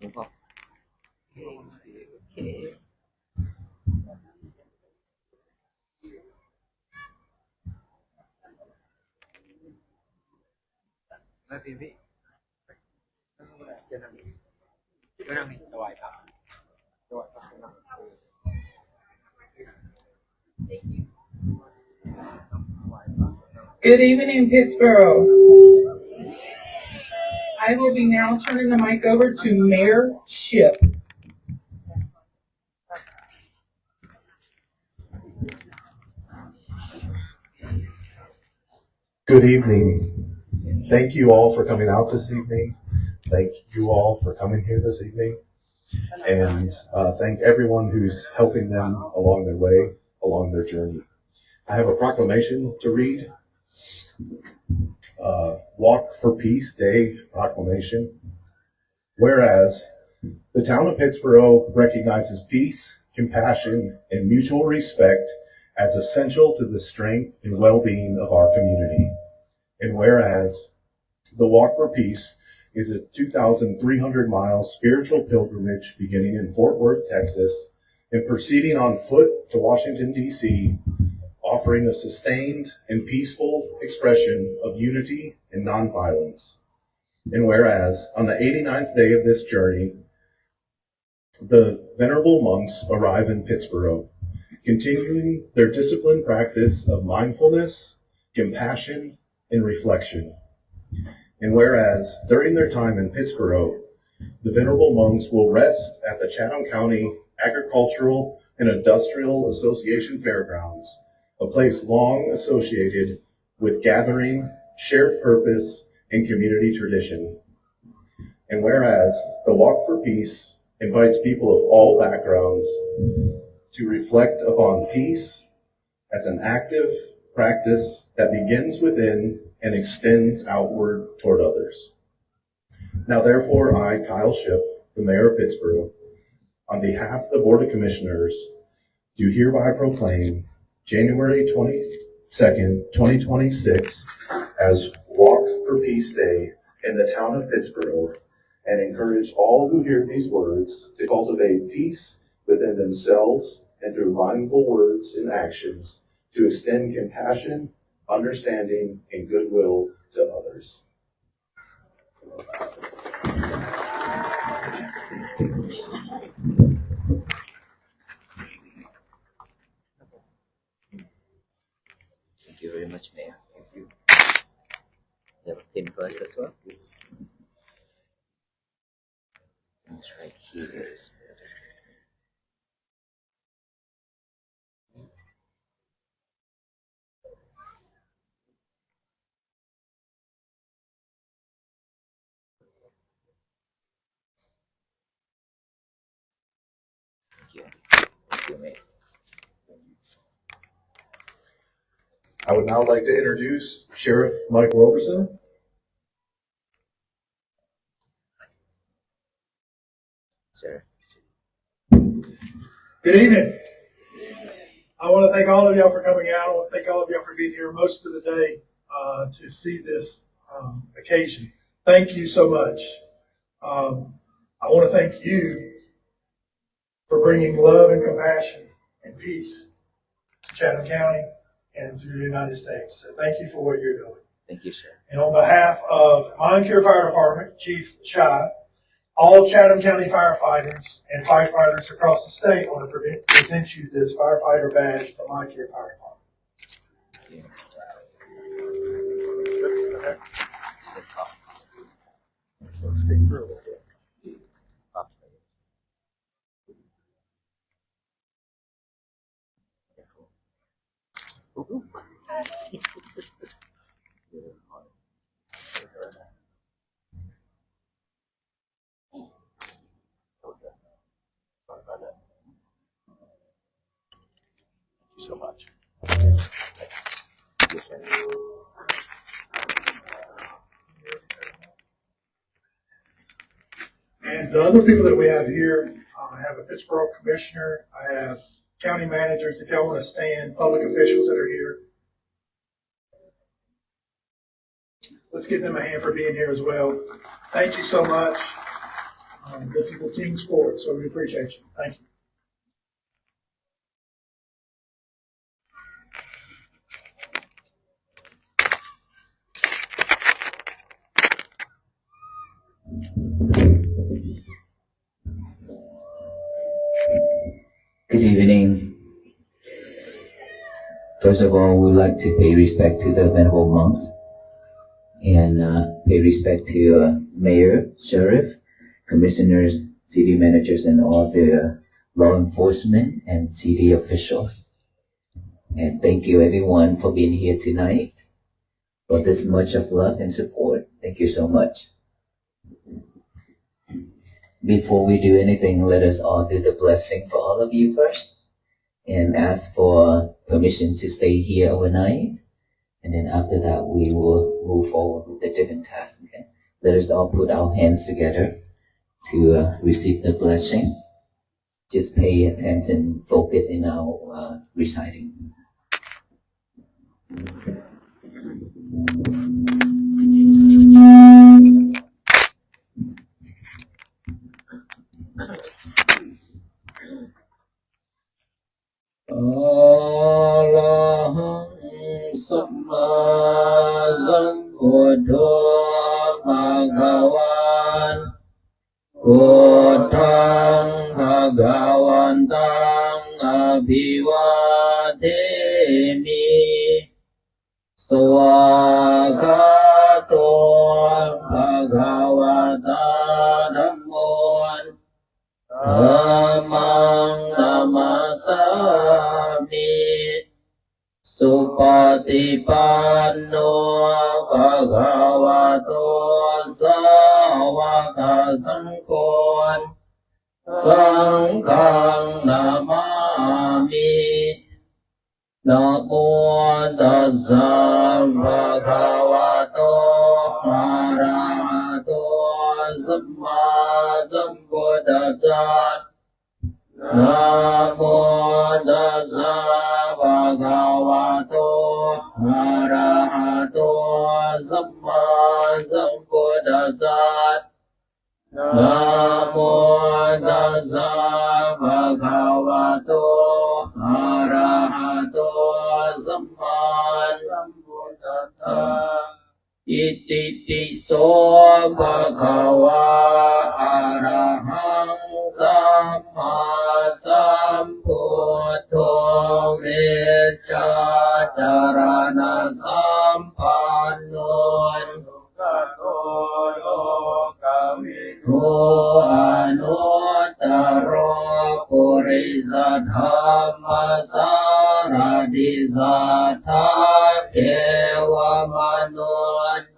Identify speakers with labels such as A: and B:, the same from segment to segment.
A: Move on. Okay. Nói phim vị. Trên năng đi. Cái năng đi. Đâu ai thả. Đâu ai thả.
B: Good evening, Pittsboro. I will be now turning the mic over to Mayor Shipp.
C: Good evening. Thank you all for coming out this evening. Thank you all for coming here this evening. And thank everyone who's helping them along their way, along their journey. I have a proclamation to read. Walk for Peace Day proclamation. Whereas the town of Pittsboro recognizes peace, compassion, and mutual respect as essential to the strength and well-being of our community. And whereas the Walk for Peace is a 2,300-mile spiritual pilgrimage beginning in Fort Worth, Texas, and proceeding on foot to Washington, D.C., offering a sustained and peaceful expression of unity and nonviolence. And whereas on the 89th day of this journey, the venerable monks arrive in Pittsboro, continuing their disciplined practice of mindfulness, compassion, and reflection. And whereas during their time in Pittsboro, the venerable monks will rest at the Chatham County Agricultural and Industrial Association Fairgrounds, a place long associated with gathering, shared purpose, and community tradition. And whereas the Walk for Peace invites people of all backgrounds to reflect upon peace as an active practice that begins within and extends outward toward others. Now therefore I, Kyle Shipp, the Mayor of Pittsboro, on behalf of the Board of Commissioners, do hereby proclaim January 22nd, 2026 as Walk for Peace Day in the town of Pittsboro, and encourage all who hear these words to cultivate peace within themselves and through mindful words and actions to extend compassion, understanding, and goodwill to others.
A: Thank you very much, Mayor. Thank you. You have a pin for us as well, please. It's right here. Thank you. Thank you, Mayor.
C: I would now like to introduce Sheriff Mike Roberson.
A: Sir.
D: Good evening. I want to thank all of y'all for coming out. I want to thank all of y'all for being here most of the day to see this occasion. Thank you so much. I want to thank you for bringing love and compassion and peace to Chatham County and to the United States. So thank you for what you're doing.
A: Thank you, sir.
D: And on behalf of Mine Cure Fire Department, Chief Shy, all Chatham County firefighters and firefighters across the state want to present you this firefighter badge from Mine Cure Fire Department.
C: Let's take through a little bit. Thank you so much.
D: And the other people that we have here, I have a Pittsboro commissioner, I have county managers, if y'all want to stand, public officials that are here. Let's give them a hand for being here as well. Thank you so much. This is a team sport, so we appreciate you. Thank you.
E: Good evening. First of all, we'd like to pay respect to the venerable monks and pay respect to mayor, sheriff, commissioners, city managers, and all the law enforcement and city officials. And thank you everyone for being here tonight, for this much of love and support. Thank you so much. Before we do anything, let us all do the blessing for all of you first and ask for permission to stay here overnight. And then after that, we will move forward with the different tasks. Okay? Let us all put our hands together to receive the blessing. Just pay attention, focus in our reciting. Arahang Samma Sambuddho Bhagavan Buddhang Bhagavantang Abhivademi Swagato Bhagavata Dhammon Dhammang Namasami Supatipanno Bhagavato Sāvaka Saṅghon Saṅghang Namami Namo Tassa Bhagavato Arahato Samma Sambuddhassa Namo Tassa Bhagavato Arahato Samma Sambuddhassa Namo Tassa Bhagavato Arahato Samma Sambuddhassa Iti piso bhagava arahang samma sambuddho veccacarana sampannon anuttaro purisa dhamma saradi sattha dewa manon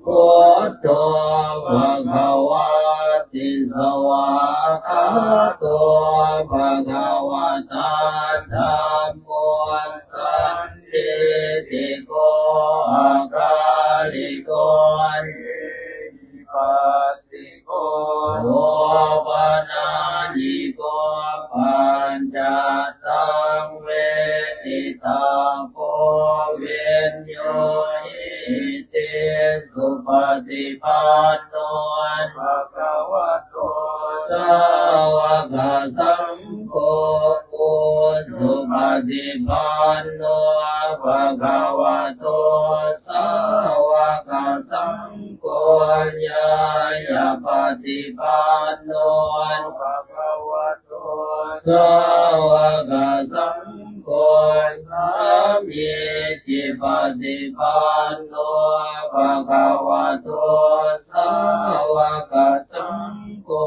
E: Buddho Bhagavati Sawakato Bhagavata Dhammo Sanditiko Akaliko Nipatiko Opananiko Panjatang Veditapo Vinyo Iti Supatipannon Bhagavato Sāvaka Saṅghō Supatipanno Bhagavato Sāvaka Saṅghō Nyāyapatipannon Bhagavato Sāvaka Saṅghō Namiti Patipanno Bhagavato Sāvaka Saṅghō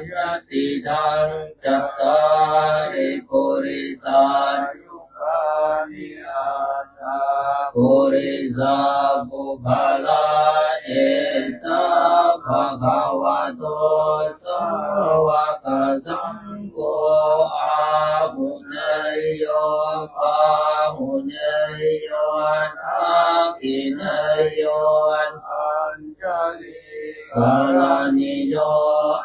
E: Yatidhaṃ Cattari Purisan Yukani Atta Purisa Bhubhala Esa Bhagavato Sāvaka Saṅghō Ahunayo Pahunayon Akinayon Anjali Karaniyo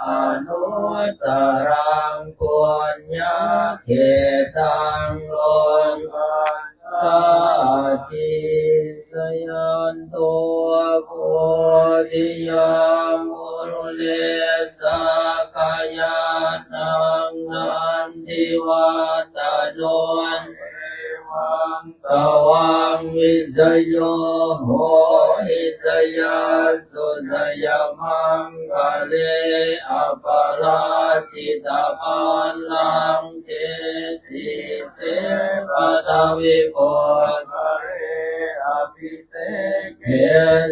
E: Anuttarang Punya Ketang Longan Sati Sayanto Bodhiyam เลสกายานังนันทิวัตโนวังตวังวิสโยโหหิสยาสุสยมังคะเลอปาราจิตาปันลังเทสิเสปตวิปุตตะเรอภิเษกเก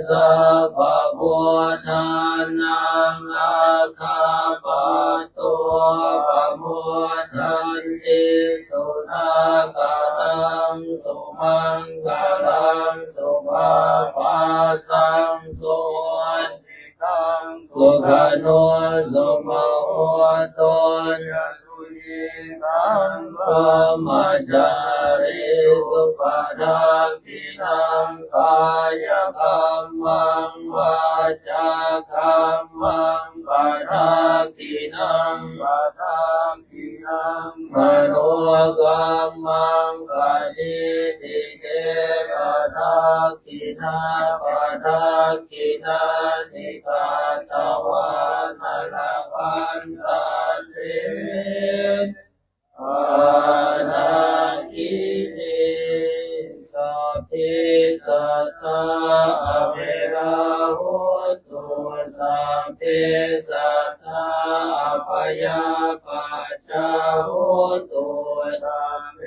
E: สัพพะทานังอาคาปะตัวปะโมทันติสุนาคาตังสุมังคลังสุภาปาสังสุวันติกังสุขโนสุมโหตุยสุยิตังปะมัจจาริสุปาดักขินังกายคัมมังวาจาคัมมังปะดักขินังปะดักขินังมโนกัมมังปะดิติเตปะดักขินาปะดักขินานิกาตวานลาภันตันเตปะดักขิเนสัพเพสัตตาอเวราหุตุสัพเพสัตตาอัปยาปัจจาหุตุสัพเพ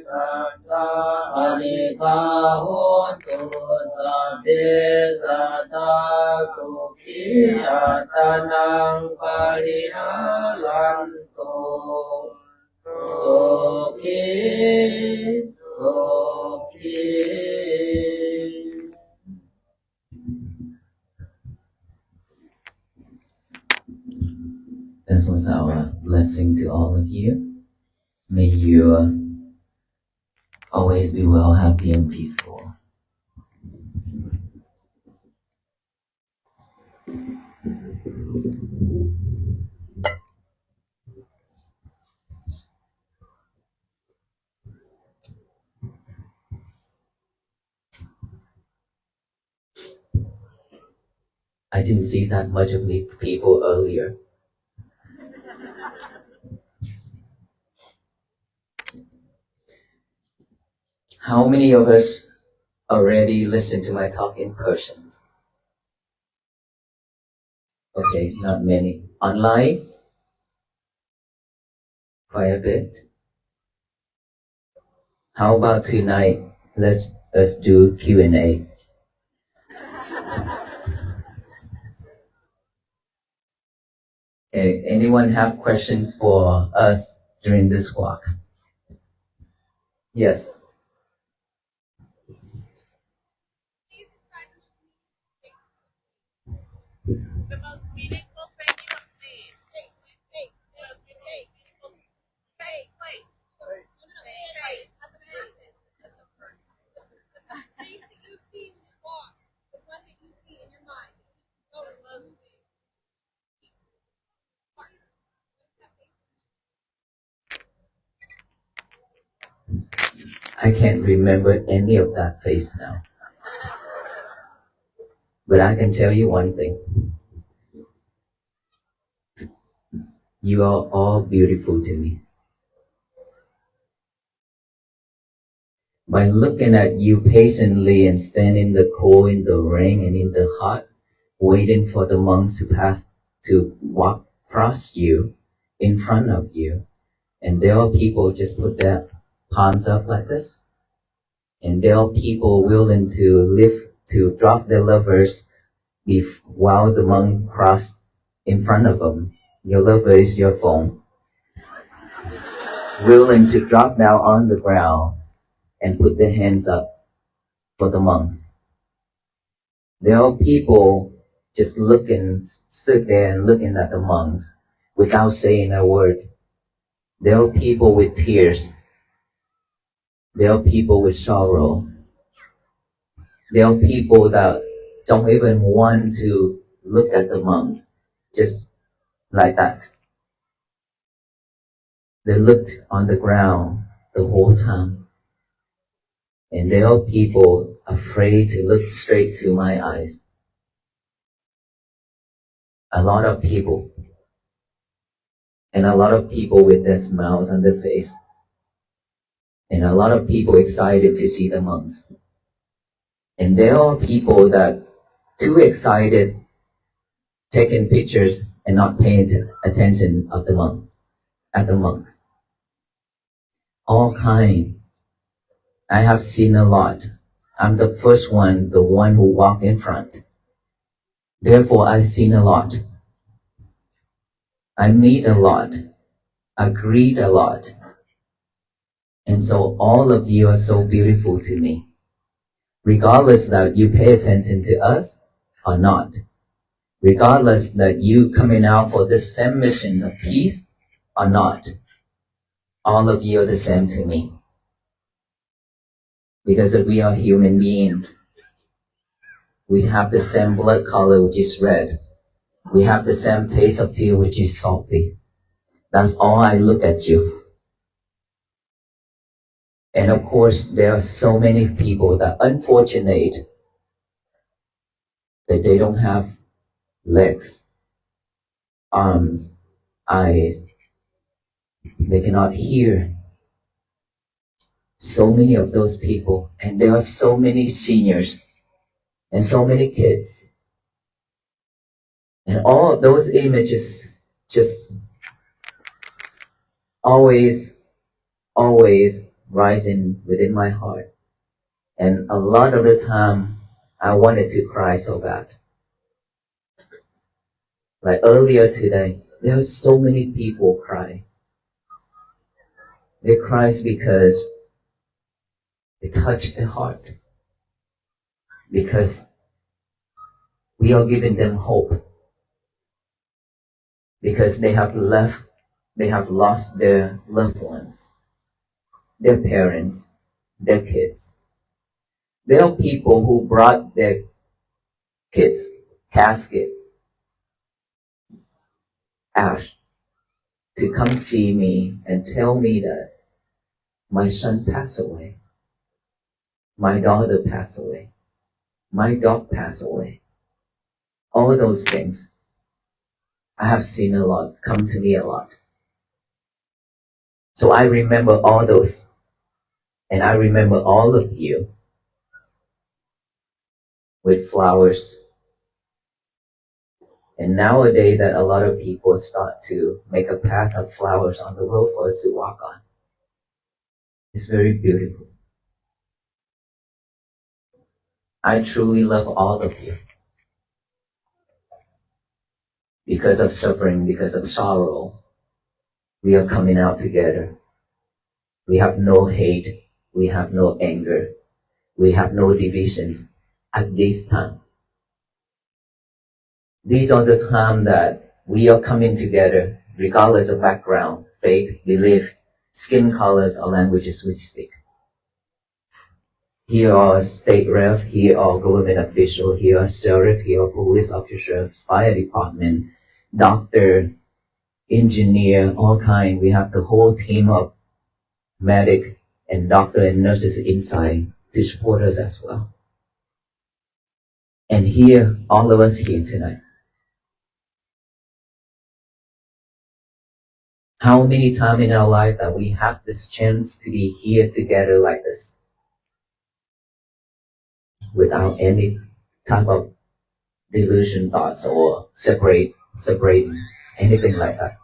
E: สัตตาอนิกาหุตุสัพเพสัตตาสุขีอัตนังปริหารันตุสุขีสุขี This was our blessing to all of you. May you always be well, happy, and peaceful. I didn't see that much of people earlier. How many of us already listened to my talk in person? Okay, not many. Online? Quite a bit. How about tonight? Let's do Q&A. Okay, anyone have questions for us during this walk? Yes.
F: The most meaningful thing you have seen. Fake. Place. The face that you see when you walk, the one that you see in your mind, that keeps you going most things.
E: I can't remember any of that face now. But I can tell you one thing. You are all beautiful to me. By looking at you patiently and standing in the cold, in the rain, and in the hot, waiting for the monks to walk across you, in front of you, and there are people just put their palms up like this, and there are people willing to drop their lovers while the monk crossed in front of them. Your lover is your phone, willing to drop down on the ground and put their hands up for the monks. There are people just stood there and looking at the monks without saying a word. There are people with tears. There are people with sorrow. There are people that don't even want to look at the monks, just like that. They looked on the ground the whole time. And there are people afraid to look straight to my eyes. a lot of people, and a lot of people with their smiles on their face, and a lot of people excited to see the monks. And there are people that too excited, taking pictures and not paying attention of the monk, at the monk. All kind. I have seen a lot. I'm the first one, the one who walked in front. Therefore, I've seen a lot. I meet a lot. I greet a lot. And so all of you are so beautiful to me. Regardless that you pay attention to us or not. Regardless that you coming out for the same mission of peace or not. All of you are the same to me. Because if we are human beings, we have the same blood color, which is red. We have the same taste of tea, which is salty. That's all I look at you. And of course, there are so many people that are unfortunate that they don't have legs, arms, eyes. They cannot hear. So many of those people, and there are so many seniors and so many kids. And all of those images just always rising within my heart. And a lot of the time, I wanted to cry so bad. Like earlier today, there are so many people crying. They cry because it touched their heart. Because we are giving them hope. Because they have lost their loved ones, their parents, their kids. There are people who brought their kids' casket, ash, to come see me and tell me that my son passed away, my daughter passed away, my dog passed away. All those things I have seen a lot, come to me a lot. So I remember all those, and I remember all of you with flowers. And nowadays that a lot of people start to make a path of flowers on the road for us to walk on. It's very beautiful. I truly love all of you. Because of suffering, because of sorrow, we are coming out together. We have no hate. We have no anger. We have no divisions at this time. These are the time that we are coming together, regardless of background, faith, belief, skin colors, or languages we speak. Here are state rep, here are government official, here are sheriff, here are police officers, fire department, doctor, engineer, all kind. We have the whole team of medic and doctor and nurses inside to support us as well. And here, all of us here tonight. How many times in our life that we have this chance to be here together like this? Without any type of delusion thoughts or separating, anything like that.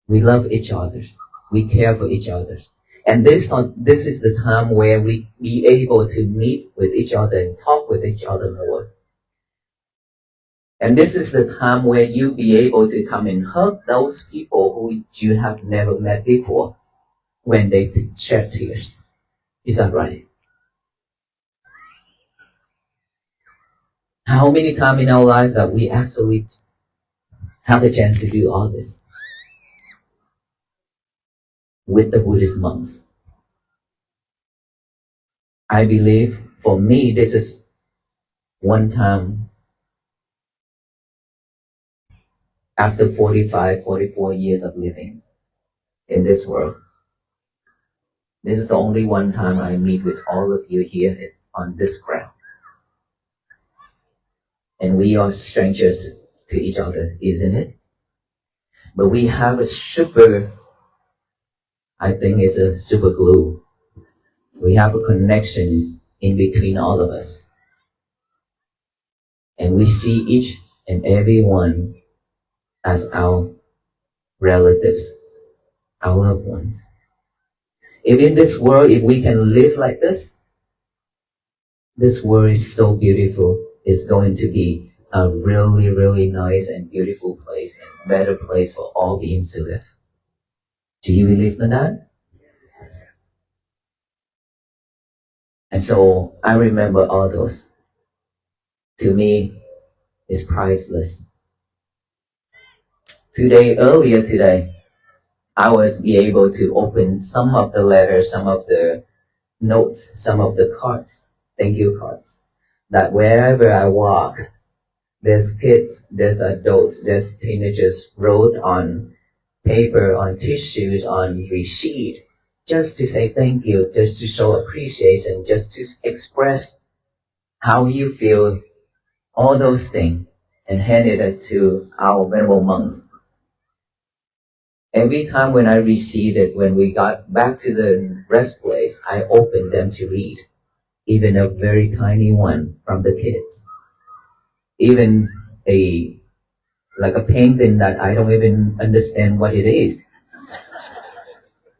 E: We love each other. We care for each other. And this is the time where we be able to meet with each other and talk with each other more. And this is the time where you be able to come and hug those people who you have never met before when they shed tears. Is that right? How many times in our life that we actually have a chance to do all this with the Buddhist monks? I believe for me, this is one time after 45, 44 years of living in this world. This is the only one time I meet with all of you here on this ground. And we are strangers to each other, isn't it? But we have a super, I think it's a super glue. We have a connection in between all of us. And we see each and every one as our relatives, our loved ones. If in this world, if we can live like this world is so beautiful. It's going to be a really, really nice and beautiful place and better place for all beings to live. Do you believe in that? And so I remember all those. To me, it's priceless. Earlier today, I was be able to open some of the letters, some of the notes, some of the cards, thank you cards, that wherever I walk, there's kids, there's adults, there's teenagers wrote on paper, on tissues, on receipt, just to say thank you, just to show appreciation, just to express how you feel, all those things, and handed it to our venerable monks. Every time when I received it, when we got back to the rest place, I opened them to read, even a very tiny one from the kids, even like a painting that I don't even understand what it is,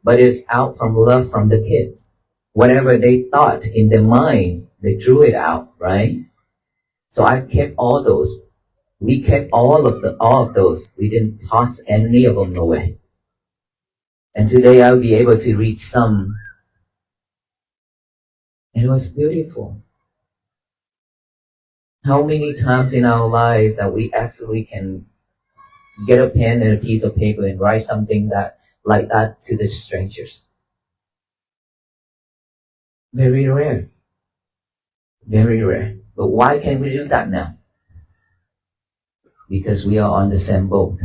E: but it's out from love from the kids. Whatever they thought in their mind, they drew it out, right? So I kept all those. We kept all of those. We didn't toss any of them away. And today I'll be able to read some. It was beautiful. How many times in our life that we actually can get a pen and a piece of paper and write something that like that to the strangers? Very rare. Very rare. But why can't we do that now? Because we are on the same boat.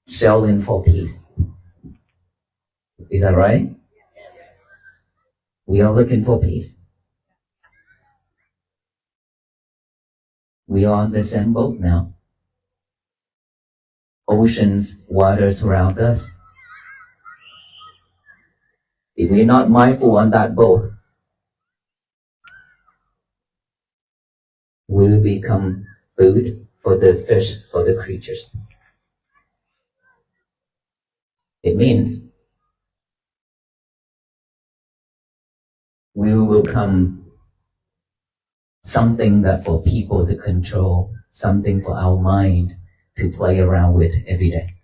E: Sailing for peace. Is that right? We are looking for peace. We are on the same boat now. Oceans, waters surround us. If we're not mindful on that boat, we will become food for the fish, for the creatures. It means we will become something that for people to control, something for our mind to play around with every day.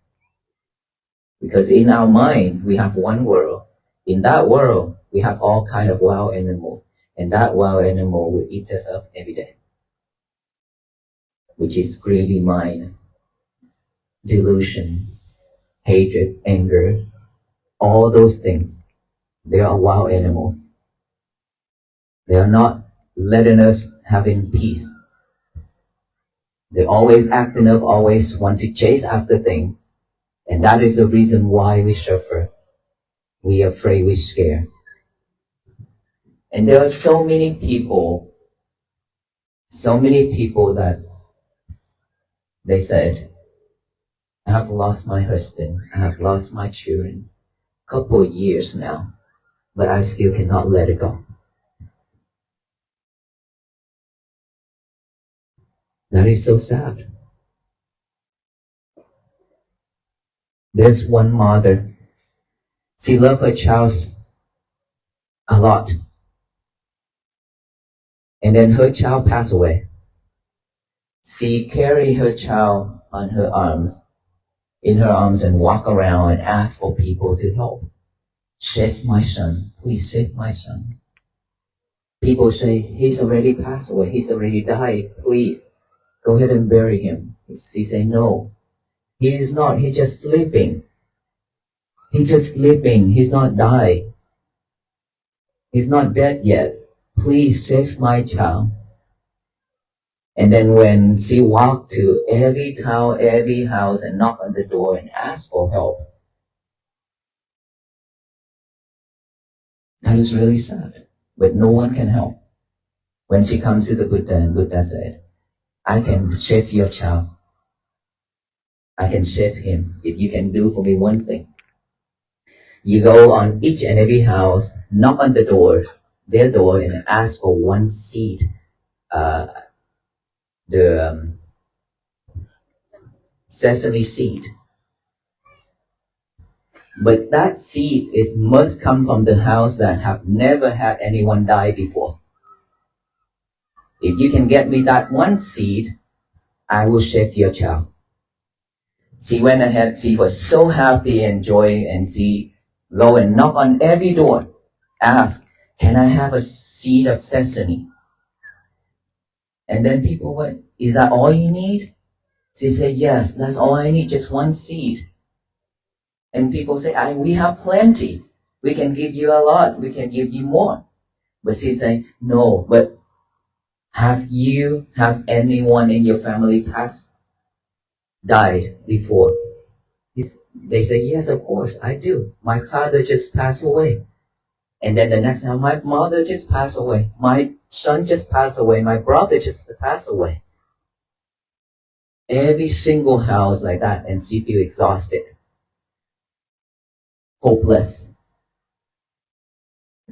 E: Because in our mind, we have one world. In that world, we have all kind of wild animals. And that wild animal will eat us up every day. Which is greedy mind, delusion, hatred, anger, all those things. They are wild animals. They are not letting us having peace. They're always acting up, always want to chase after things. And that is the reason why we suffer. We are afraid, we're scared. And there are so many people that they said, I have lost my husband, I have lost my children, couple of years now, but I still cannot let it go. That is so sad. There's one mother. She loved her child a lot. And then her child passed away. She carried her child on her arms, in her arms, and walk around and ask for people to help. Save my son. Please save my son. People say, he's already passed away. He's already died. Please, go ahead and bury him. She said, no. He is not. He's just sleeping. He's just sleeping. He's not died. He's not dead yet. Please save my child. And then when she walked to every town, every house, and knocked on the door and asked for help, that is really sad. But no one can help. When she comes to the Buddha, and Buddha said, I can save your child. I can save him if you can do for me one thing. You go on each and every house, knock on their door, and ask for one seed. Uh, the sesame seed. But that seed must come from the house that have never had anyone die before. If you can get me that one seed, I will save your child. She went ahead, she was so happy and joy, and she go and knock on every door, ask, can I have a seed of sesame? And then people went, is that all you need? She said, yes, that's all I need, just one seed. And people say, we have plenty. We can give you a lot. We can give you more. But she said, no, but have anyone in your family died before? They say, yes, of course, I do. My father just passed away. And then the next time, my mother just passed away. My son just passed away. My brother just passed away. Every single house like that, and she feel exhausted, hopeless.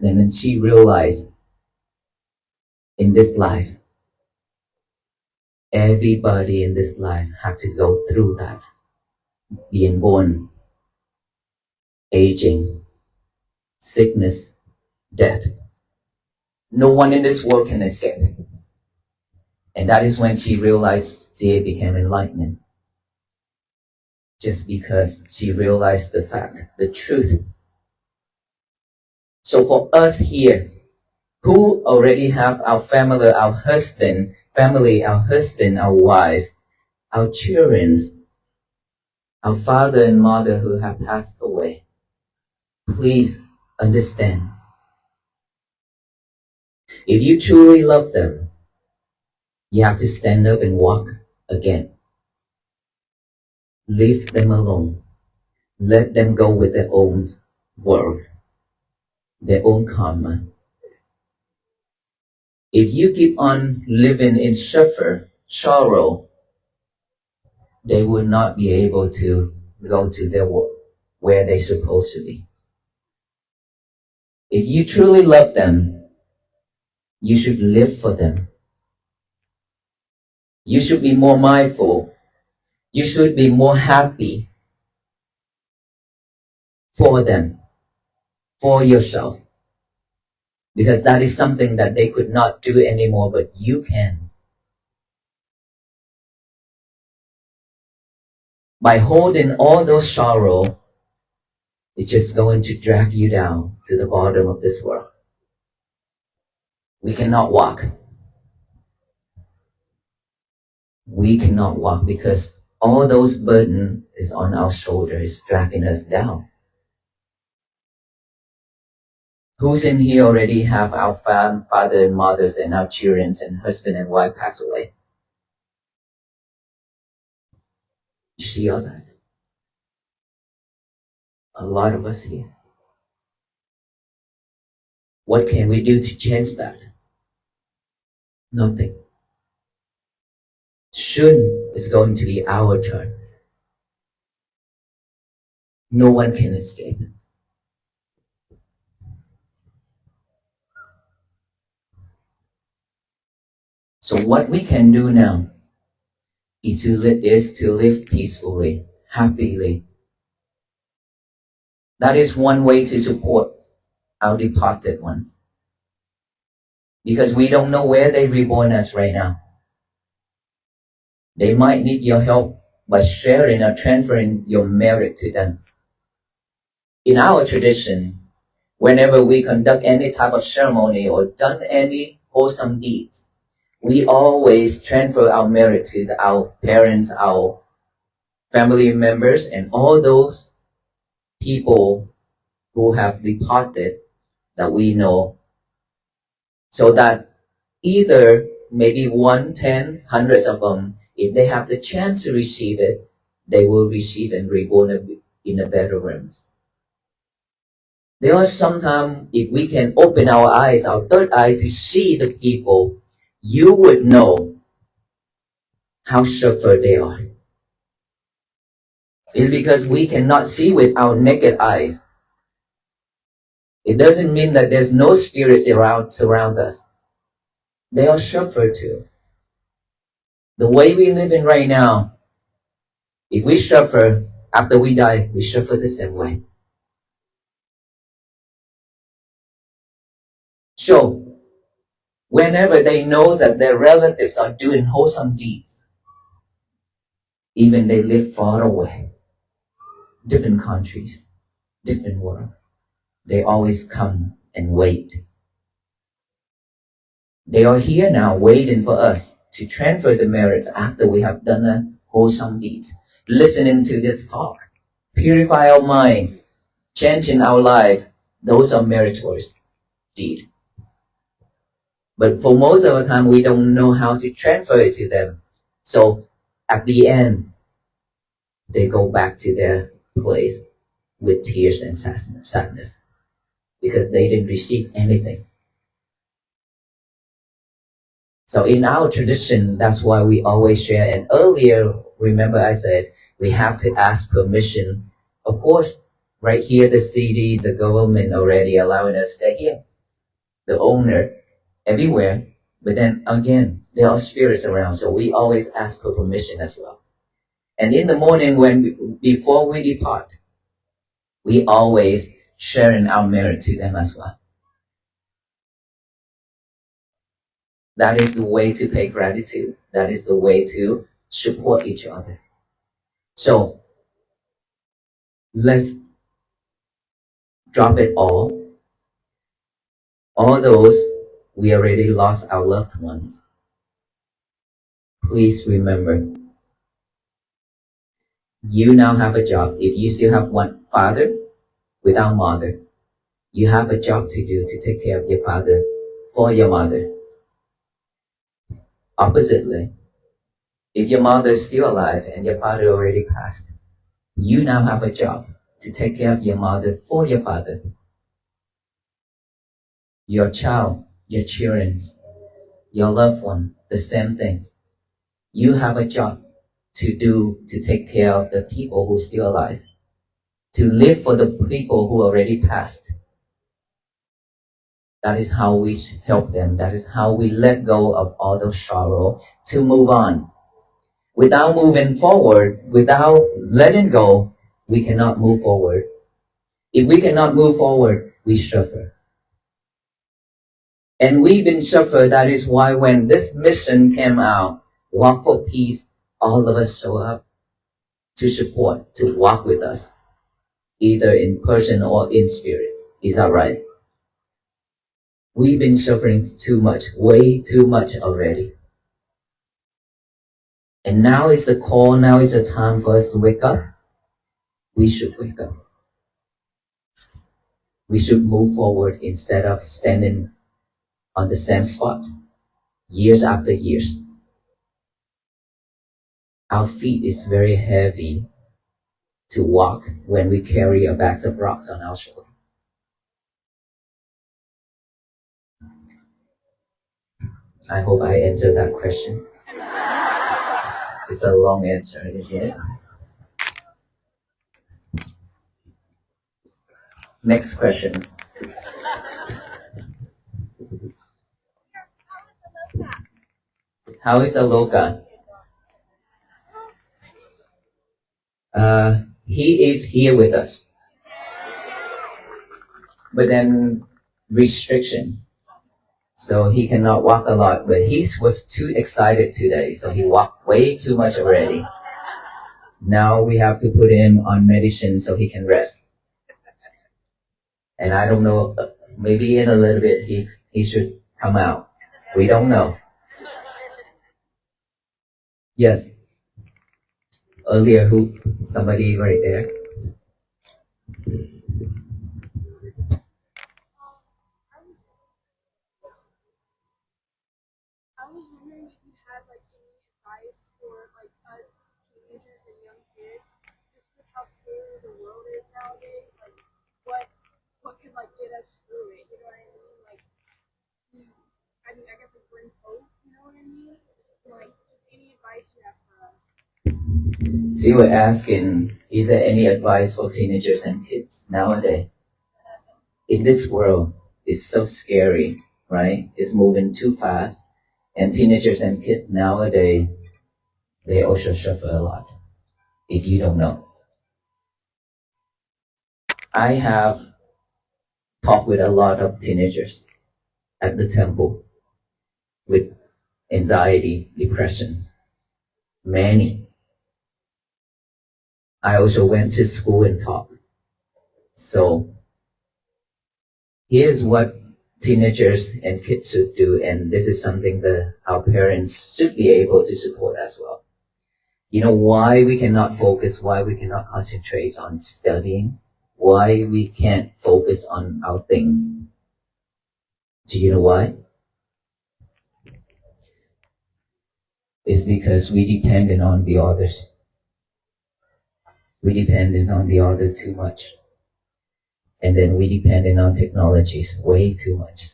E: And then she realized, in this life, everybody in this life have to go through that. Being born, aging, sickness, death. No one in this world can escape. And that is when she realized she became enlightened. Just because she realized the fact, the truth. So for us here, who already have our family, our husband, our wife, our children, our father and mother who have passed away, please understand. If you truly love them, you have to stand up and walk again. Leave them alone. Let them go with their own world, their own karma. If you keep on living in sorrow, they will not be able to go to their world where they're supposed to be. If you truly love them, you should live for them. You should be more mindful. You should be more happy for them, for yourself. Because that is something that they could not do anymore, but you can. By holding all those sorrow, it's just going to drag you down to the bottom of this world. We cannot walk. We cannot walk because all those burden is on our shoulders, dragging us down. Who's in here already have our father and mothers and our children and husband and wife pass away? You see all that? A lot of us here. What can we do to change that? Nothing. Soon is going to be our turn. No one can escape. So what we can do now is to live peacefully, happily. That is one way to support our departed ones. Because we don't know where they reborn us right now. They might need your help by sharing or transferring your merit to them. In our tradition, whenever we conduct any type of ceremony or done any wholesome deeds, we always transfer our merit to our parents, our family members, and all those people who have departed that we know, so that either maybe 1, 10, hundreds of them, if they have the chance to receive it, they will receive and reborn in a better realms. There are sometimes, if we can open our eyes, our third eye, to see the people, you would know how suffered they are. It's because we cannot see with our naked eyes. It doesn't mean that there's no spirits surround us. They all suffer too. The way we live in right now, if we suffer after we die, we suffer the same way. So, whenever they know that their relatives are doing wholesome deeds, even they live far away, different countries, different world, they always come and wait. They are here now waiting for us to transfer the merits after we have done the wholesome deeds. Listening to this talk, purify our mind, changing our life, those are meritorious deeds. But for most of the time, we don't know how to transfer it to them. So at the end, they go back to their place with tears and sadness because they didn't receive anything. So in our tradition, that's why we always share. And earlier, remember I said, we have to ask permission. Of course, right here, the city, the government already allowing us to stay here. The owner, everywhere. But then again, there are spirits around, so we always ask for permission as well. And in the morning, before we depart, we always sharing our merit to them as well. That is the way to pay gratitude. That is the way to support each other. So let's drop it all. All those we already lost our loved ones. Please remember, you now have a job. If you still have one father without mother, you have a job to do to take care of your father for your mother. Oppositely, if your mother is still alive and your father already passed, you now have a job to take care of your mother for your father. Your child, your children, your loved one, the same thing. You have a job to do to take care of the people who are still alive, to live for the people who already passed. That is how we help them. That is how we let go of all those sorrow to move on. Without moving forward, without letting go, we cannot move forward. If we cannot move forward, we suffer. And we've been suffer. That is why when this mission came out, Walk for Peace, all of us show up to support, to walk with us, either in person or in spirit. Is that right? We've been suffering too much, way too much already. And now is the call, now is the time for us to wake up. We should wake up. We should move forward instead of standing on the same spot, years after years. Our feet is very heavy to walk when we carry a bag of rocks on our shoulder. I hope I answered that question. It's a long answer, isn't it? Next question. How is Aloka? He is here with us. But then restriction. So he cannot walk a lot, but he was too excited today, so he walked way too much already. Now we have to put him on medicine so he can rest. And I don't know, maybe in a little bit he should come out. We don't know. Yes. Earlier, somebody right there.
F: I was wondering if you had like any advice for like us teenagers and young kids, just with how scary the world is nowadays. Like, what could like get us through it? You know what I mean? Like, I guess it brings hope. You know what I mean? Like, just any advice advice you have for us?
E: So you were asking, is there any advice for teenagers and kids nowadays? In this world, it's so scary, right? It's moving too fast. And teenagers and kids nowadays, they also suffer a lot, if you don't know. I have talked with a lot of teenagers at the temple with anxiety, depression. Many. I also went to school and taught. So here's what teenagers and kids should do, and this is something that our parents should be able to support as well. You know why we cannot focus, why we cannot concentrate on studying, why we can't focus on our things. Do you know why? It's because we depended on the others. We depended on the other too much. And then we depended on technologies way too much.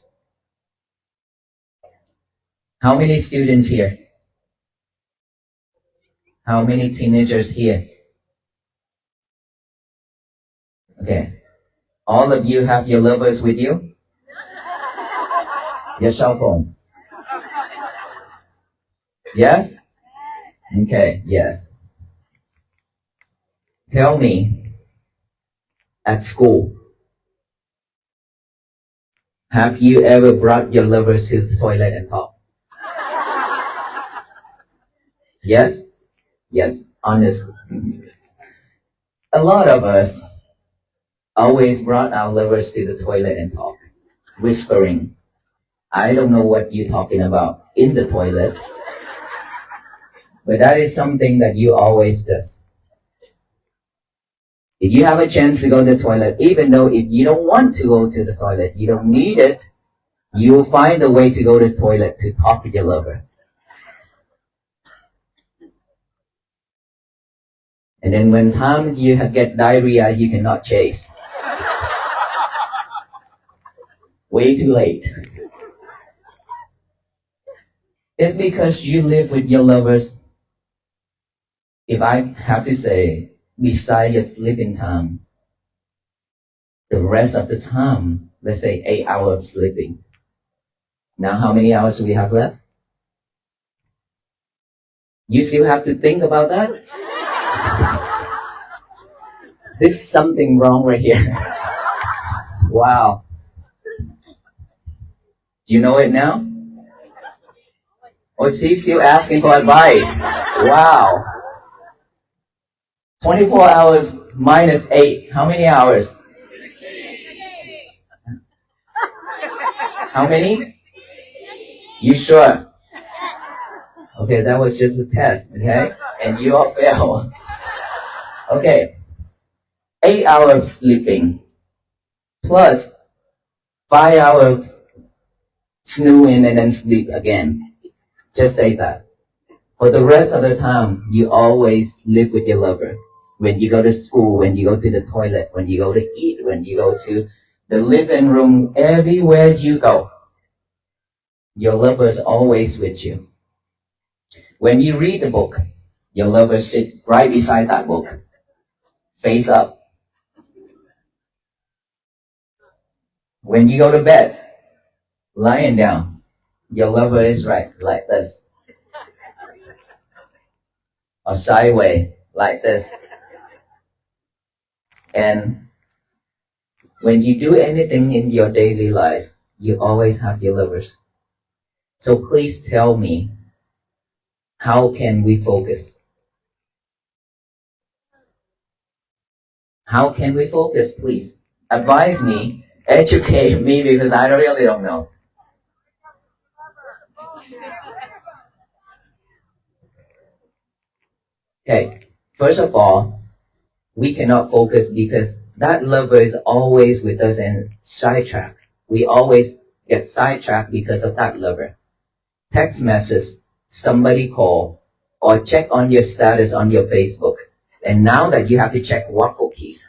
E: How many students here? How many teenagers here? Okay. All of you have your lovers with you? Your cell phone? Yes? Okay, yes. Tell me, at school, have you ever brought your lovers to the toilet and talked? Yes? Yes, honestly. A lot of us always brought our lovers to the toilet and talk, whispering, I don't know what you're talking about in the toilet, but that is something that you always does. If you have a chance to go to the toilet, even though if you don't want to go to the toilet, you don't need it, you will find a way to go to the toilet to talk with your lover. And then when time you get diarrhea, you cannot chase. Way too late. It's because you live with your lovers. If I have to say, beside your sleeping time, the rest of the time, let's say 8 hours of sleeping. Now how many hours do we have left? You still have to think about that? There's something wrong right here. Wow. Do you know it now? Or she's still asking for advice. Wow. 24 hours minus 8. How many hours? How many? You sure? Okay, that was just a test, okay? And you all failed. Okay. 8 hours sleeping plus 5 hours snoozing and then sleep again. Just say that. For the rest of the time, you always live with your lover. When you go to school, when you go to the toilet, when you go to eat, when you go to the living room, everywhere you go, your lover is always with you. When you read the book, your lover sits right beside that book, face up. When you go to bed, lying down, your lover is right like this. Or sideways like this. And when you do anything in your daily life, you always have your lovers. So please tell me, how can we focus? How can we focus, please? Advise me, educate me, because I really don't know. Okay, first of all, we cannot focus because that lover is always with us and sidetracked. We always get sidetracked because of that lover. Text message, somebody call, or check on your status on your Facebook. And now that you have to check waffle keys.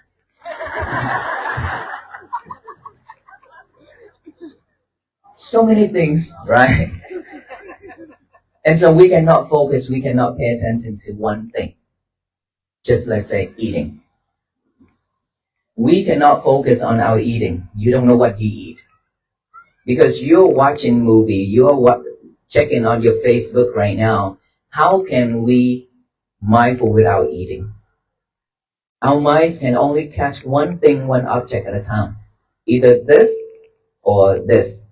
E: So many things, right? And so we cannot focus, we cannot pay attention to one thing. Just let's say eating. We cannot focus on our eating. You don't know what you eat. Because you're watching movie, you're checking on your Facebook right now. How can we mindful without eating? Our minds can only catch one thing, one object at a time. Either this or this.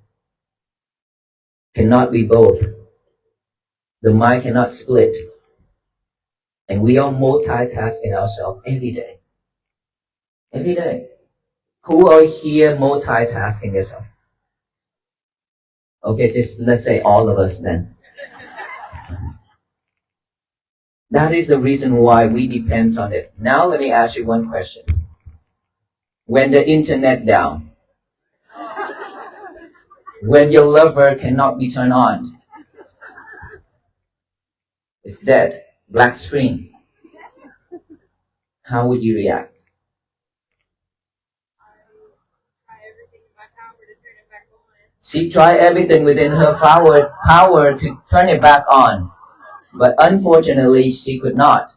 E: Cannot be both. The mind cannot split. And we are multitasking ourselves every day. Every day. Who are here multitasking yourself? Okay, just let's say all of us then. That is the reason why we depend on it. Now let me ask you one question. When the internet down, when your lover cannot be turned on, it's dead, black screen, how would you react? She tried everything within her power to turn it back on. But unfortunately, she could not.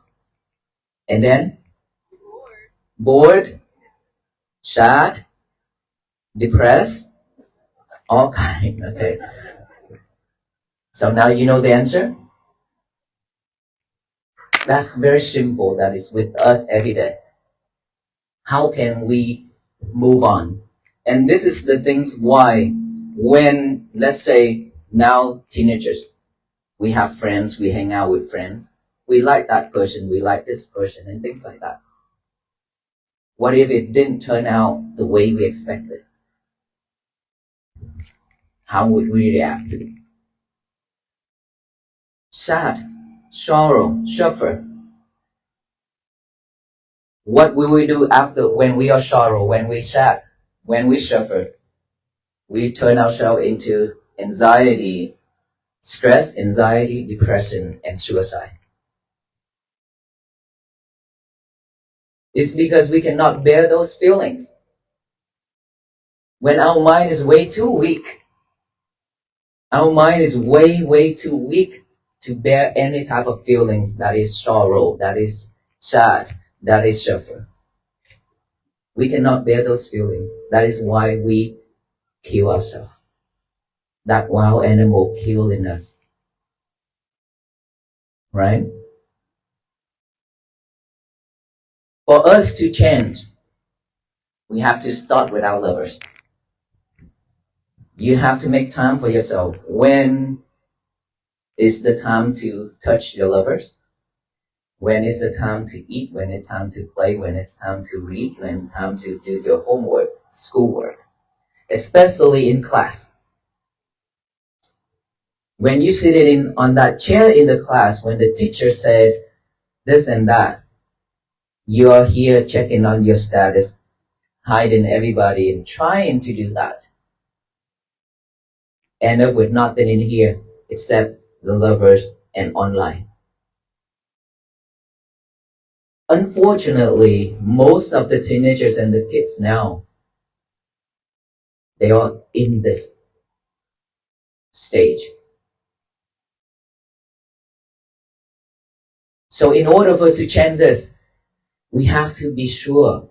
E: And then? Bored, sad, depressed, all kind. Okay. So now you know the answer? That's very simple. That is with us every day. How can we move on? And this is the things why when, let's say, now teenagers, we have friends, we hang out with friends, we like that person, we like this person, and things like that. What if it didn't turn out the way we expected? How would we react? Sad, sorrow, suffer. What will we do after when we are sorrow, when we sad, when we suffer? We turn ourselves into anxiety, stress, anxiety, depression, and suicide. It's because we cannot bear those feelings. When our mind is way too weak, our mind is way too weak to bear any type of feelings that is sorrow, that is sad, that is suffer. We cannot bear those feelings. That is why we kill ourselves. That wild animal killing us. Right? For us to change, we have to start with our lovers. You have to make time for yourself. When is the time to touch your lovers? When is the time to eat? When it's time to play? When it's time to read? When it's time to do your homework, schoolwork? Especially in class. When you sit on that chair in the class, when the teacher said this and that, you are here checking on your status, hiding everybody and trying to do that. End up with nothing in here except the lovers and online. Unfortunately, most of the teenagers and the kids now, they are in this stage. So in order for us to change this, we have to be sure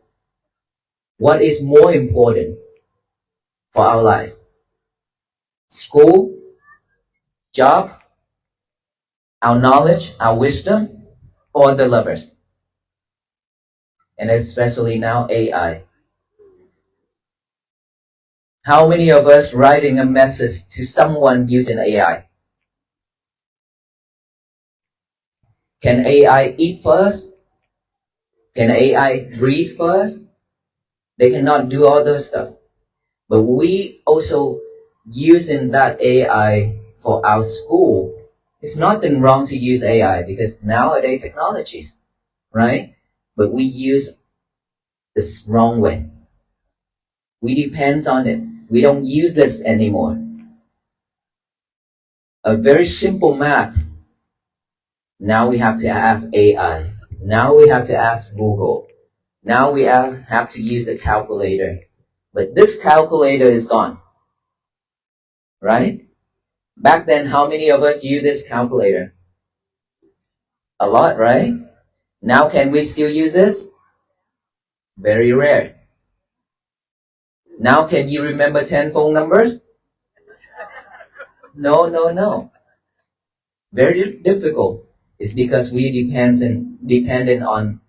E: what is more important for our life. School, job, our knowledge, our wisdom, or the lovers. And especially now AI. How many of us writing a message to someone using AI? Can AI eat for us? Can AI breathe for us? They cannot do all those stuff. But we also using that AI for our school. It's nothing wrong to use AI because nowadays technologies, right? But we use this wrong way. We depend on it. We don't use this anymore. A very simple math. Now we have to ask AI. Now we have to ask Google. Now we have to use a calculator. But this calculator is gone. Right? Back then, how many of us use this calculator? A lot, right? Now, can we still use this? Very rare. Now, can you remember 10 phone numbers? No, no, no. Very difficult. It's because we dependent on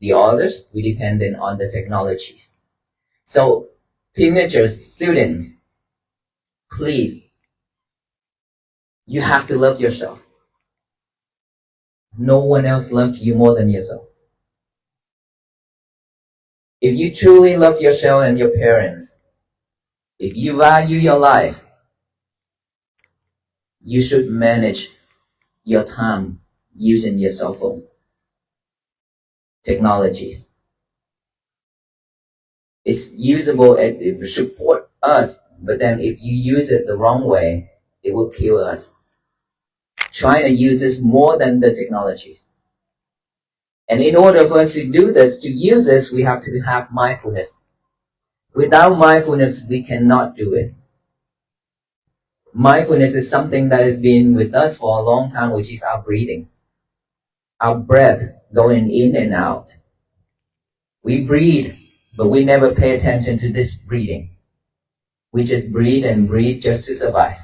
E: the others. We dependent on the technologies. So, teenagers, students, please, you have to love yourself. No one else loves you more than yourself. If you truly love yourself and your parents, if you value your life, you should manage your time using your cell phone technologies. It's usable and it will support us, but then if you use it the wrong way, it will kill us. Try to use this more than the technologies. And in order for us to do this, to use this, we have to have mindfulness. Without mindfulness, we cannot do it. Mindfulness is something that has been with us for a long time, which is our breathing. Our breath going in and out. We breathe, but we never pay attention to this breathing. We just breathe and breathe just to survive.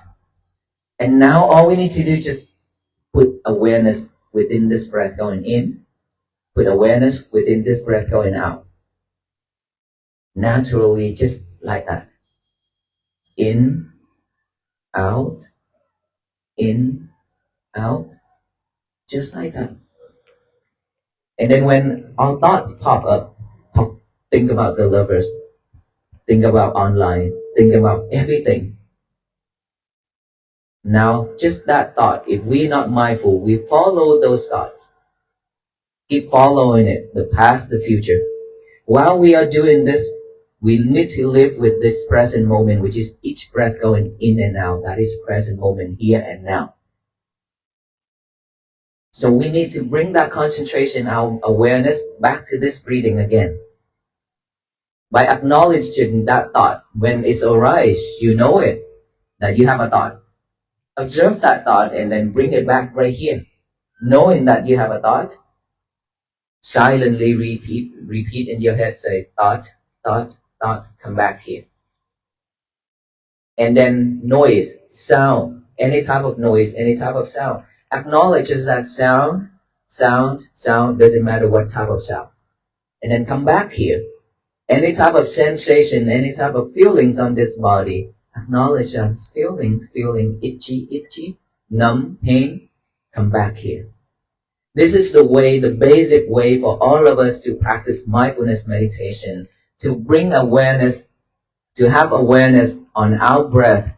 E: And now all we need to do is just put awareness within this breath going in, put awareness within this breath going out. Naturally, just like that. In, out, just like that. And then when our thoughts pop up, think about the lovers, think about online, think about everything. Now, just that thought, if we're not mindful, we follow those thoughts. Keep following it, the past, the future. While we are doing this, we need to live with this present moment, which is each breath going in and out. That is present moment, here and now. So we need to bring that concentration, our awareness, back to this breathing again. By acknowledging that thought, when it's arise, you know it, that you have a thought. Observe that thought and then bring it back right here. Knowing that you have a thought, silently repeat in your head, say thought, come back here. And then noise, sound, any type of noise, any type of sound. Acknowledges that sound, doesn't matter what type of sound. And then come back here. Any type of sensation, any type of feelings on this body, acknowledge as feeling itchy, numb, pain, come back here. This is the way, the basic way for all of us to practice mindfulness meditation, to bring awareness, to have awareness on our breath,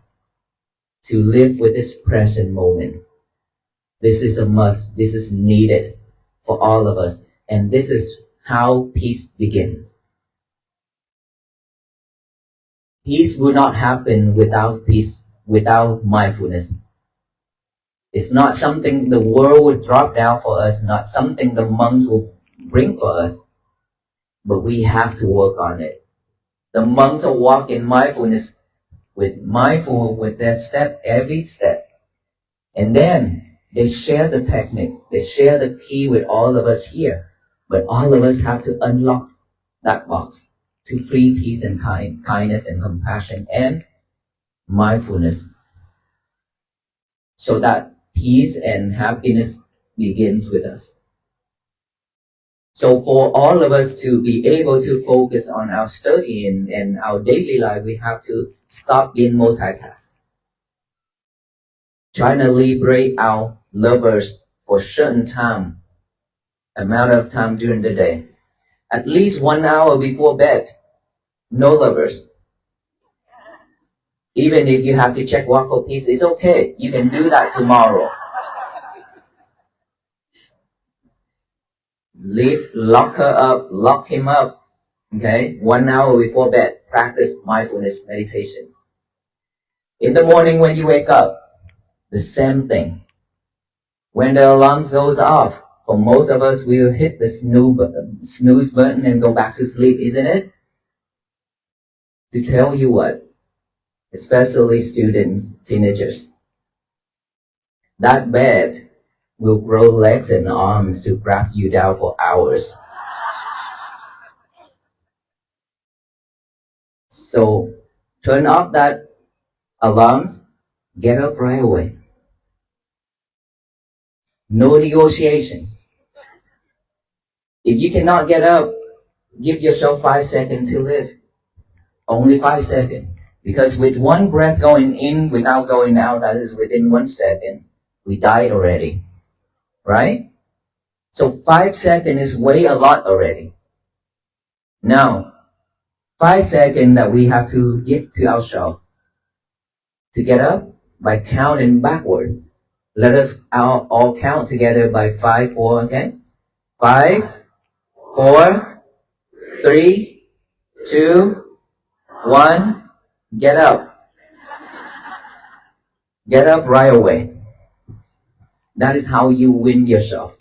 E: to live with this present moment. This is a must, this is needed for all of us, and this is how peace begins. Peace will not happen without peace, without mindfulness. It's not something the world would drop down for us, not something the monks will bring for us, but we have to work on it. The monks will walk in mindfulness, with their step, every step. And then they share the technique, they share the key with all of us here, but all of us have to unlock that box to free peace and kindness and compassion and mindfulness, so that peace and happiness begins with us. So for all of us to be able to focus on our study and our daily life, we have to stop being multitask. Trying to liberate our lovers for a certain time, amount of time during the day. At least 1 hour before bed. No lovers. Even if you have to check Walk for Peace, it's okay. You can do that tomorrow. Lock her up, lock him up. Okay? 1 hour before bed. Practice mindfulness meditation. In the morning when you wake up, the same thing. When the alarm goes off, for most of us, we will hit the snooze button and go back to sleep, isn't it? To tell you what, especially students, teenagers, that bed will grow legs and arms to grab you down for hours. So turn off that alarms, get up right away. No negotiation. If you cannot get up, give yourself 5 seconds to live. Only 5 seconds. Because with one breath going in without going out, that is within 1 second, we died already. Right? So 5 seconds is way a lot already. Now, 5 seconds that we have to give to ourselves to get up by counting backward. Let us all count together by 5, 4, okay? 5, 4, 3, 2, 1, get up. Get up right away. That is how you win yourself.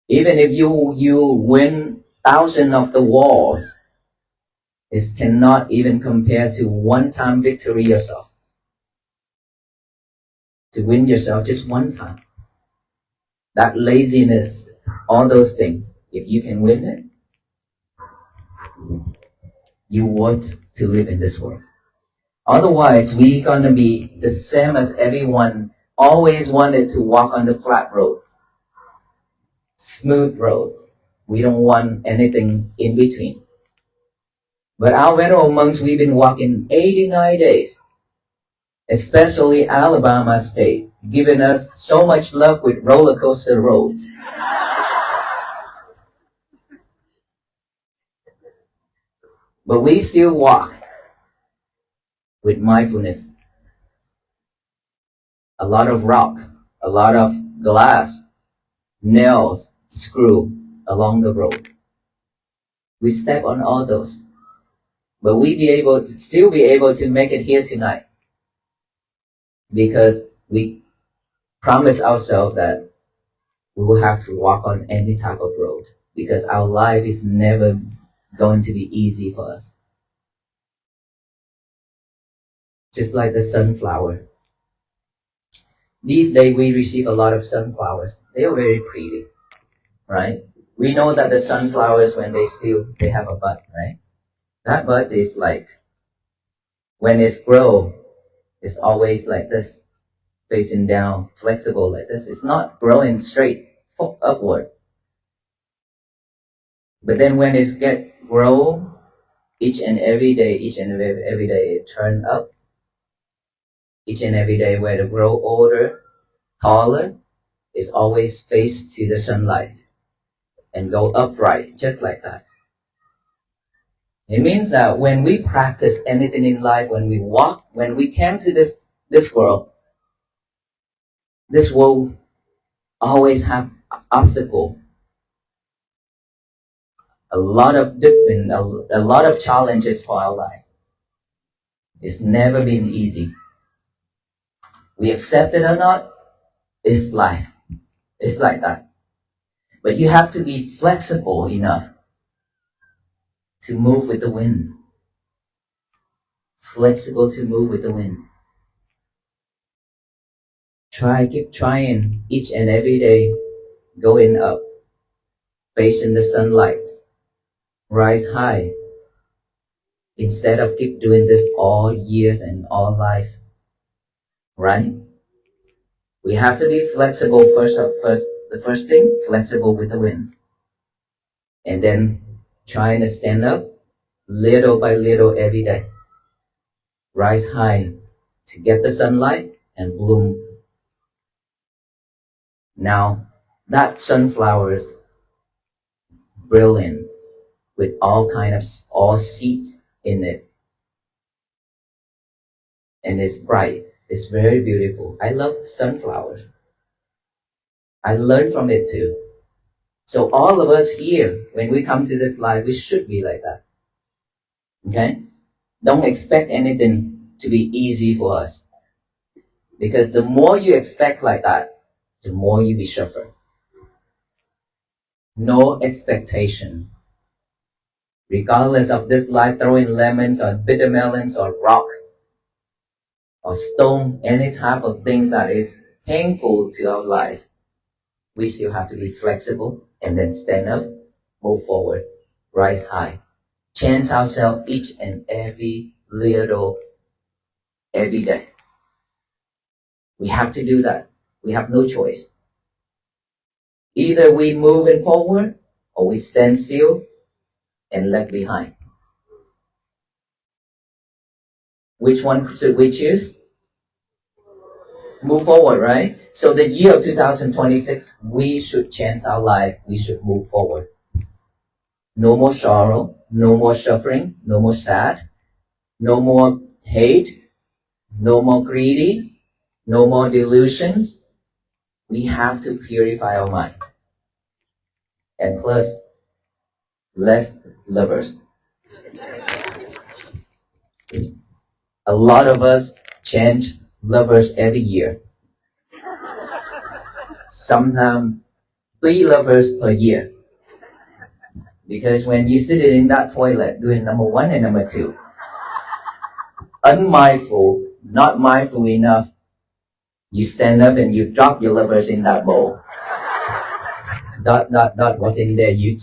E: Even if you win thousands of the wars, it cannot even compare to one-time victory yourself. To win yourself just one time. That laziness, all those things, if you can win it, you want to live in this world. Otherwise, we're gonna be the same as everyone always wanted to walk on the flat roads, smooth roads. We don't want anything in between. But our venerable monks, we've been walking 89 days, especially Alabama State, giving us so much love with roller coaster roads. But we still walk with mindfulness. A lot of rock, a lot of glass, nails, screw along the road. We step on all those. But we still be able to make it here tonight. Because we promise ourselves that we will have to walk on any type of road. Because our life is never going to be easy for us. Just like the sunflower. These days we receive a lot of sunflowers. They are very pretty, right? We know that the sunflowers, when they have a bud, right? That bud is like, when it's grow, it's always like this, facing down, flexible like this. It's not growing straight upward. But then when it grow, each and every day, it turn up. Each and every day where they grow older, taller, is always face to the sunlight and go upright, just like that. It means that when we practice anything in life, when we walk, when we came to this world always have obstacle. A lot of challenges for our life. It's never been easy. We accept it or not, it's life. It's like that. But you have to be flexible enough to move with the wind. Flexible to move with the wind. Keep trying each and every day, going up, facing the sunlight, rise high. Instead of keep doing this all years and all life, right? We have to be flexible the first thing, flexible with the winds. And then trying to stand up little by little every day. Rise high to get the sunlight and bloom. Now, that sunflower is brilliant with all seeds in it. And it's bright. It's very beautiful. I love sunflowers. I learn from it too. So all of us here, when we come to this life, we should be like that. Okay? Don't expect anything to be easy for us. Because the more you expect like that, the more you will suffer. No expectation. Regardless of this life throwing lemons or bitter melons or rock or stone, any type of things that is painful to our life, we still have to be flexible and then stand up, move forward, rise high, change ourselves each and every day. We have to do that. We have no choice. Either we move forward or we stand still and left behind. Which one should we choose? Move forward, right? So the year of 2026, we should change our life. We should move forward. No more sorrow, no more suffering, no more sad, no more hate, no more greedy, no more delusions. We have to purify our mind. And plus, less lovers. A lot of us change lovers every year. Sometimes 3 lovers per year. Because when you sit in that toilet doing number 1 and number 2, unmindful, not mindful enough, you stand up and you drop your lovers in that bowl. Dot was in there, you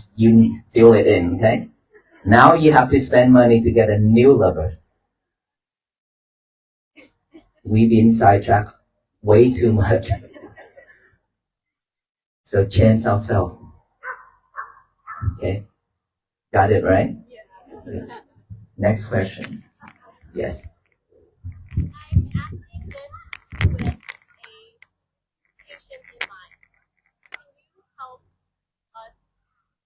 E: fill it in, okay? Now you have to spend money to get a new lover. We've been sidetracked way too much. So change ourselves. Okay? Got it, right? Yeah. Next question. Yes.
G: I'm asking this with a patient in mind. Can you help us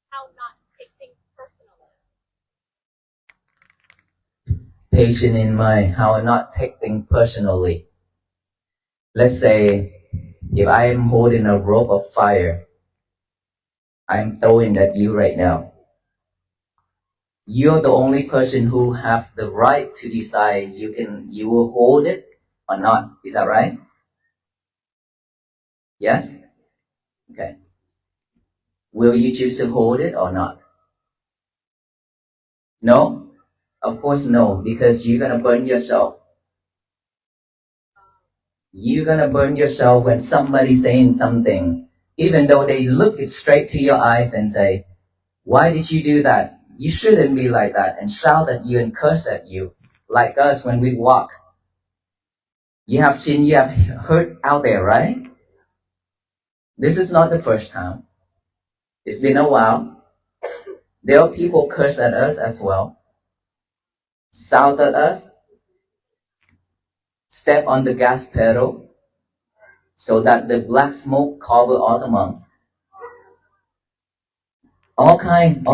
G: how not to take things personally?
E: Patient in mind, how not take things personally. Let's say, if I am holding a rope of fire, I'm throwing at you right now. You're the only person who have the right to decide you will hold it or not. Is that right? Yes? Okay. Will you choose to hold it or not? No? Of course no, because you're gonna burn yourself. You're gonna burn yourself when somebody's saying something, even though they look it straight to your eyes and say, why did you do that? You shouldn't be like that, and shout at you and curse at you, like us when we walk. You have seen, you have heard out there, right? This is not the first time. It's been a while. There are people curse at us as well, shout at us, step on the gas pedal so that the black smoke cover all the monks. All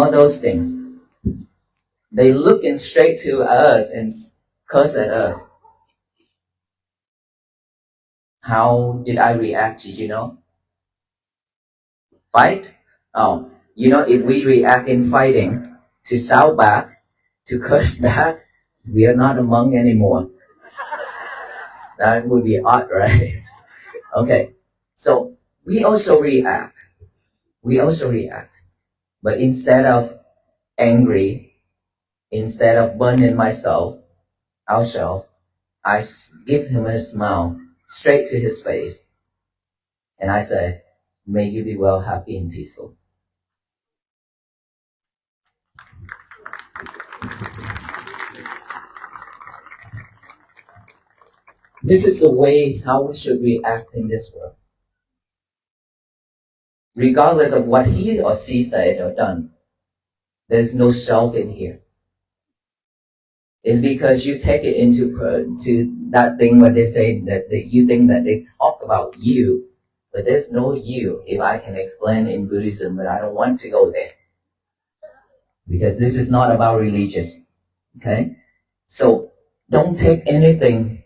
E: those things. They looking straight to us and curse at us. How did I react? You know? Fight? Oh, you know, if we react in fighting to shout back, to curse back, we are not a monk anymore. That would be odd, right? Okay, so we also react. But instead of angry, instead of burning ourselves, I give him a smile straight to his face. And I say, may you be well, happy, and peaceful. This is the way how we should react in this world. Regardless of what he or she said or done, there's no self in here. It's because you take it into to that thing where they say that you think that they talk about you, but there's no you, if I can explain in Buddhism, but I don't want to go there. Because this is not about religious. Okay? So don't take anything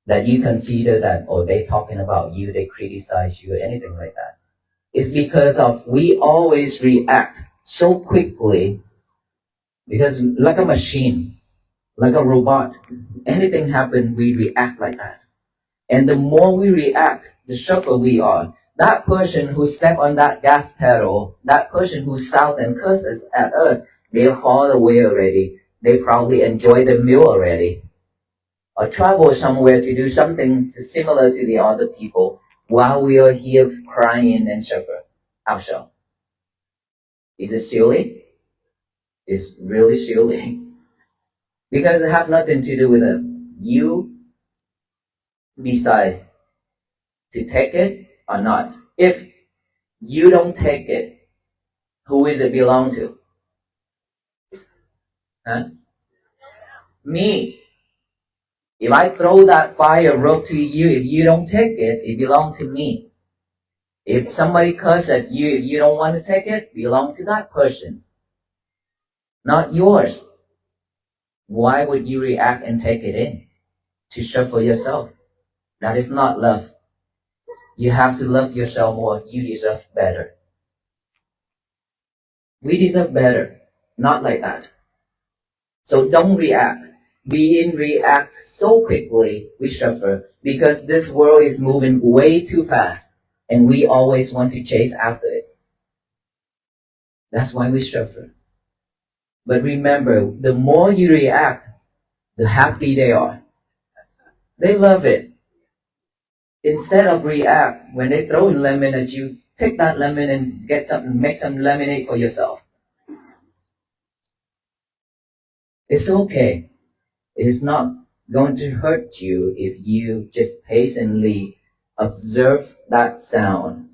E: that you consider that, oh, they talking about you, they criticize you, anything like that. It's because of we always react so quickly, because like a machine, like a robot, anything happen, we react like that. And the more we react, the suffer we are. That person who step on that gas pedal, that person who shouts and curses at us, they're far away already. They probably enjoy the meal already. Or travel somewhere to do something similar to the other people. while we are here crying and suffer ourselves. Is it silly? It's really silly. Because it has nothing to do with us. You decide to take it or not. If you don't take it, who is it belong to? Huh? Me. If I throw that fire rope to you, if you don't take it, it belongs to me. If somebody curses at you, if you don't want to take it, it belongs to that person, not yours. Why would you react and take it in to suffer yourself? That is not love. You have to love yourself more. You deserve better. We deserve better. Not like that. So don't react. Being react so quickly, we suffer because this world is moving way too fast and we always want to chase after it. That's why we suffer. But remember, the more you react, the happy they are. They love it. Instead of react, when they throw in lemon at you, take that lemon and make some lemonade for yourself. It's okay. It's not going to hurt you if you just patiently observe that sound.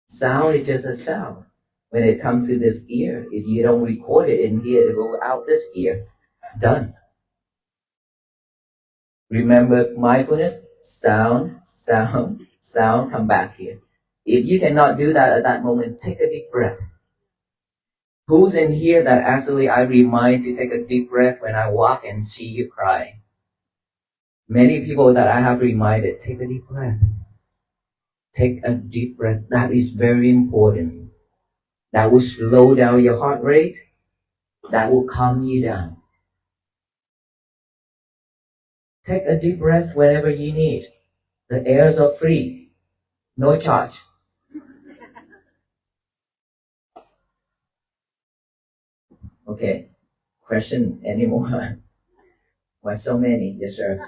E: Sound is just a sound. When it comes to this ear, if you don't record it in here, it will go out this ear. Done. Remember mindfulness, sound, sound, sound, come back here. If you cannot do that at that moment, take a deep breath. Who's in here that actually I remind to take a deep breath when I walk and see you cry? Many people that I have reminded, take a deep breath. Take a deep breath. That is very important. That will slow down your heart rate. That will calm you down. Take a deep breath whenever you need. The airs are free. No charge. Okay. Question anymore? Why so many? Yes, sir.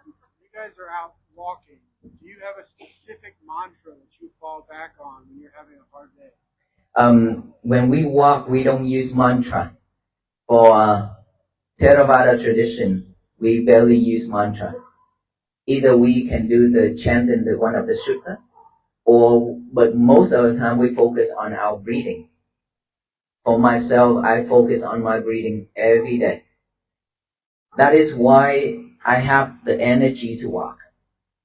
A: You guys are out walking. Do you have a specific mantra that you fall back on when you're having a hard day?
E: When we walk, we don't use mantra. For Theravada tradition, we barely use mantra. Either we can do the chant in the one of the sutta, but most of the time we focus on our breathing. For myself, I focus on my breathing every day. That is why I have the energy to walk.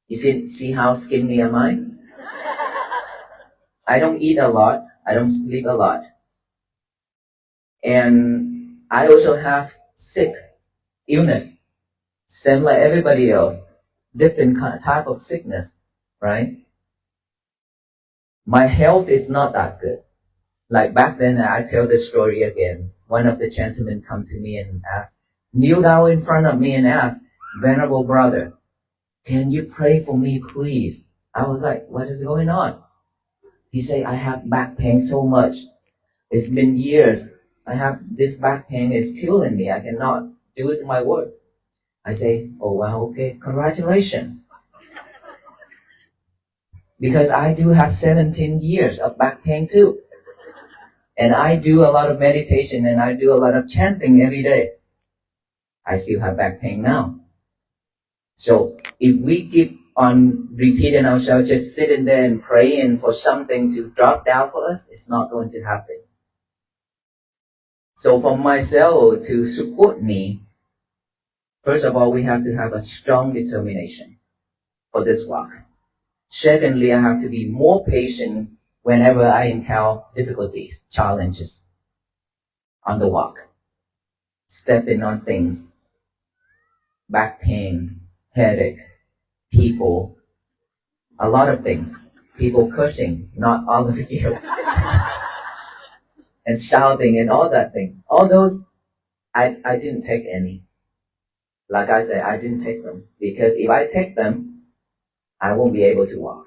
E: You see how skinny am I? I don't eat a lot. I don't sleep a lot. And I also have illness, same like everybody else, different type of sickness, right? My health is not that good. Like back then, I tell this story again. One of the gentlemen come to me and kneel down in front of me and ask, "Venerable brother, can you pray for me, please?" I was like, "What is going on?" He said, "I have back pain so much. It's been years. I have this back pain is killing me. I cannot do it my work." I say, "Oh wow, okay, congratulations." Because I do have 17 years of back pain too. And I do a lot of meditation and I do a lot of chanting every day. I still have back pain now. So if we keep on repeating ourselves, just sitting there and praying for something to drop down for us, it's not going to happen. So for myself to support me, first of all, we have to have a strong determination for this walk. Secondly, I have to be more patient whenever I encounter difficulties, challenges on the walk. Stepping on things, back pain, headache, people, a lot of things. People cursing, not all of you. And shouting and all that thing. All those, I didn't take any. Like I said, I didn't take them. Because if I take them, I won't be able to walk.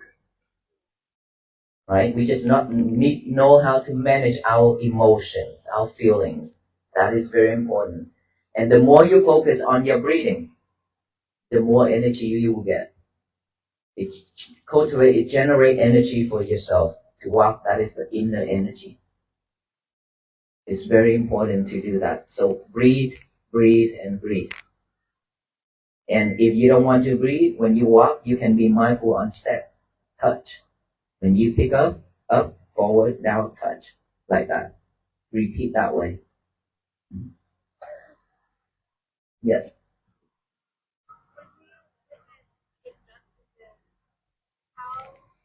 E: Right? We just know how to manage our emotions, our feelings. That is very important. And the more you focus on your breathing, the more energy you will get. It cultivate, it generate energy for yourself to walk. That is the inner energy. It's very important to do that. So breathe, breathe, and breathe. And if you don't want to breathe, when you walk, you can be mindful on step, touch. When you pick up, forward, down, touch, like that. Repeat that way. Yes.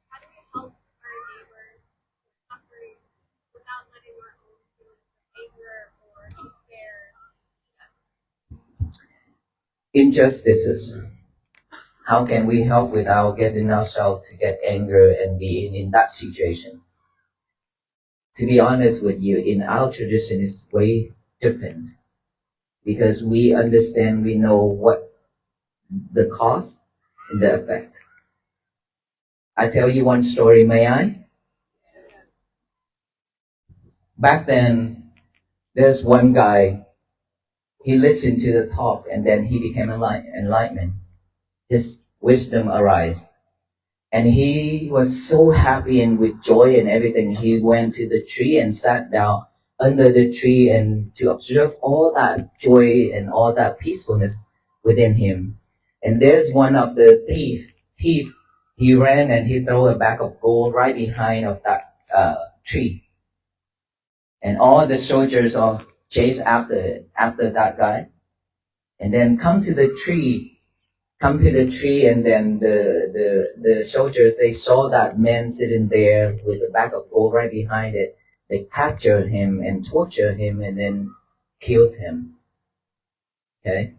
G: How do we help our neighbors suffering without letting our own feelings of anger or despair?
E: Injustices. How can we help without getting ourselves to get anger and being in that situation? To be honest with you, in our tradition is way different because we understand, we know what the cause and the effect. I tell you one story, may I? Back then, there's one guy, he listened to the talk and then he became enlightenment. His wisdom arise. And he was so happy and with joy and everything. He went to the tree and sat down under the tree and to observe all that joy and all that peacefulness within him. And there's one of the thief, he ran and he threw a bag of gold right behind of that tree. And all the soldiers all chase after that guy. And then come to the tree, and then the soldiers, they saw that man sitting there with a bag of gold right behind it. They captured him and tortured him and then killed him. Okay?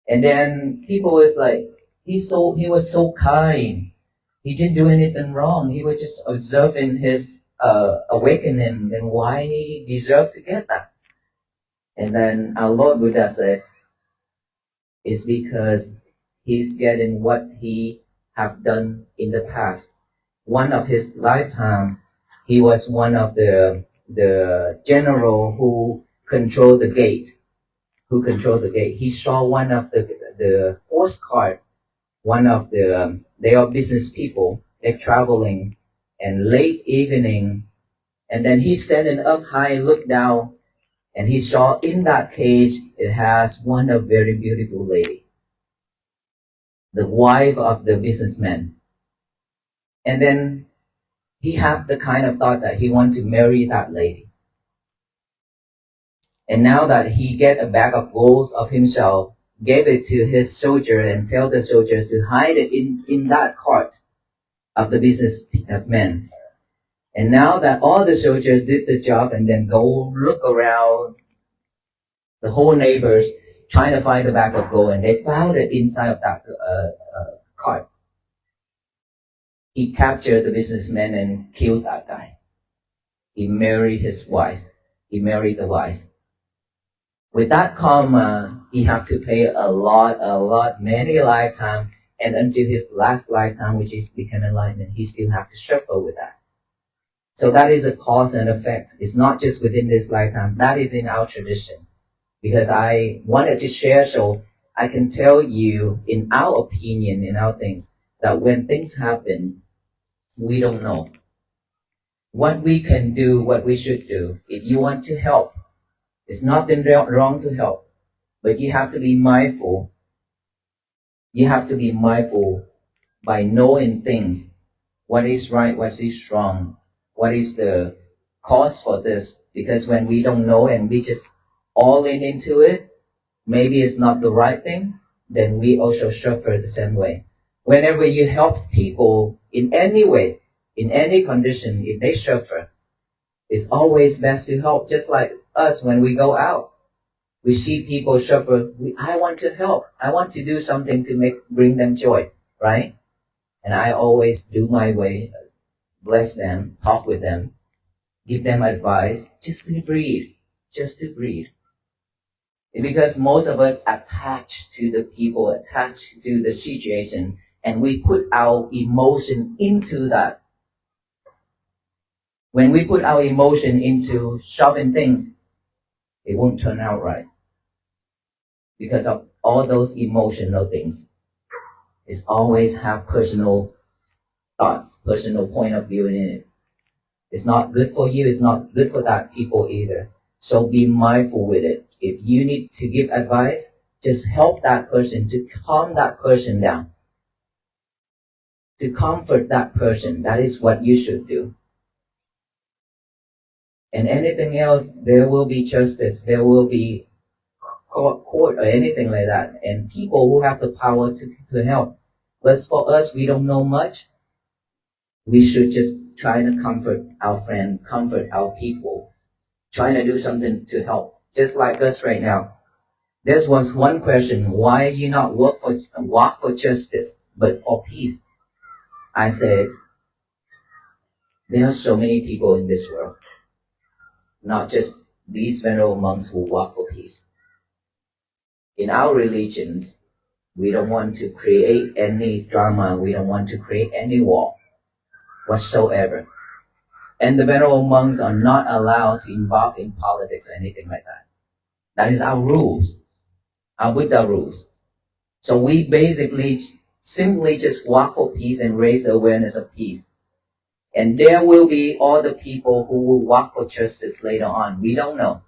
E: And then people was like, he was so kind. He didn't do anything wrong. He was just observing his awakening and why he deserved to get that. And then our Lord Buddha said, it's because he's getting what he have done in the past. One of his lifetime, he was one of the general who controlled the gate. He saw one of the postcard, one of the they are business people. They're traveling, and late evening, and then he's standing up high, look down, and he saw in that cage it has one of very beautiful lady, the wife of the businessman. And then he had the kind of thought that he wants to marry that lady. And now that he get a bag of gold of himself, gave it to his soldier and tell the soldiers to hide it in that cart of the businessman. And now that all the soldiers did the job and then go look around the whole neighbors trying to find the bag of gold, and they found it inside of that cart. He captured the businessman and killed that guy. He married his wife. He married the wife. With that karma, he had to pay a lot, many lifetime, and until his last lifetime, which is become enlightenment, he still have to suffer with that. So that is a cause and effect. It's not just within this lifetime. That is in our tradition. Because I wanted to share so I can tell you, in our opinion, in our things, that when things happen, we don't know what we can do, what we should do. If you want to help, it's nothing wrong to help, but you have to be mindful. You have to be mindful by knowing things. What is right, what is wrong, what is the cause for this? Because when we don't know and we just all into it, maybe it's not the right thing, then we also suffer the same way. Whenever you help people in any way, in any condition, if they suffer, it's always best to help. Just like us, when we go out, we see people suffer. I want to help. I want to do something to bring them joy, right? And I always do my way, bless them, talk with them, give them advice, just to breathe. Because most of us attach to the people, attach to the situation, and we put our emotion into that. When we put our emotion into shoving things, it won't turn out right. Because of all those emotional things. is always have personal thoughts, personal point of view in it. It's not good for you, it's not good for that people either. So be mindful with it. If you need to give advice, just help that person, to calm that person down, to comfort that person. That is what you should do. And anything else, there will be justice, there will be court or anything like that, and people who have the power to help. But for us, we don't know much. We should just try to comfort our friend, comfort our people, trying to do something to help. Just like us right now. This was one question: why you not walk for justice, but for peace? I said, there are so many people in this world, not just these venerable monks who walk for peace. In our religions, we don't want to create any drama. We don't want to create any war whatsoever. And the venerable monks are not allowed to involve in politics or anything like that. That is our rules, our Buddha rules. So we basically simply just walk for peace and raise the awareness of peace. And there will be all the people who will walk for justice later on. We don't know.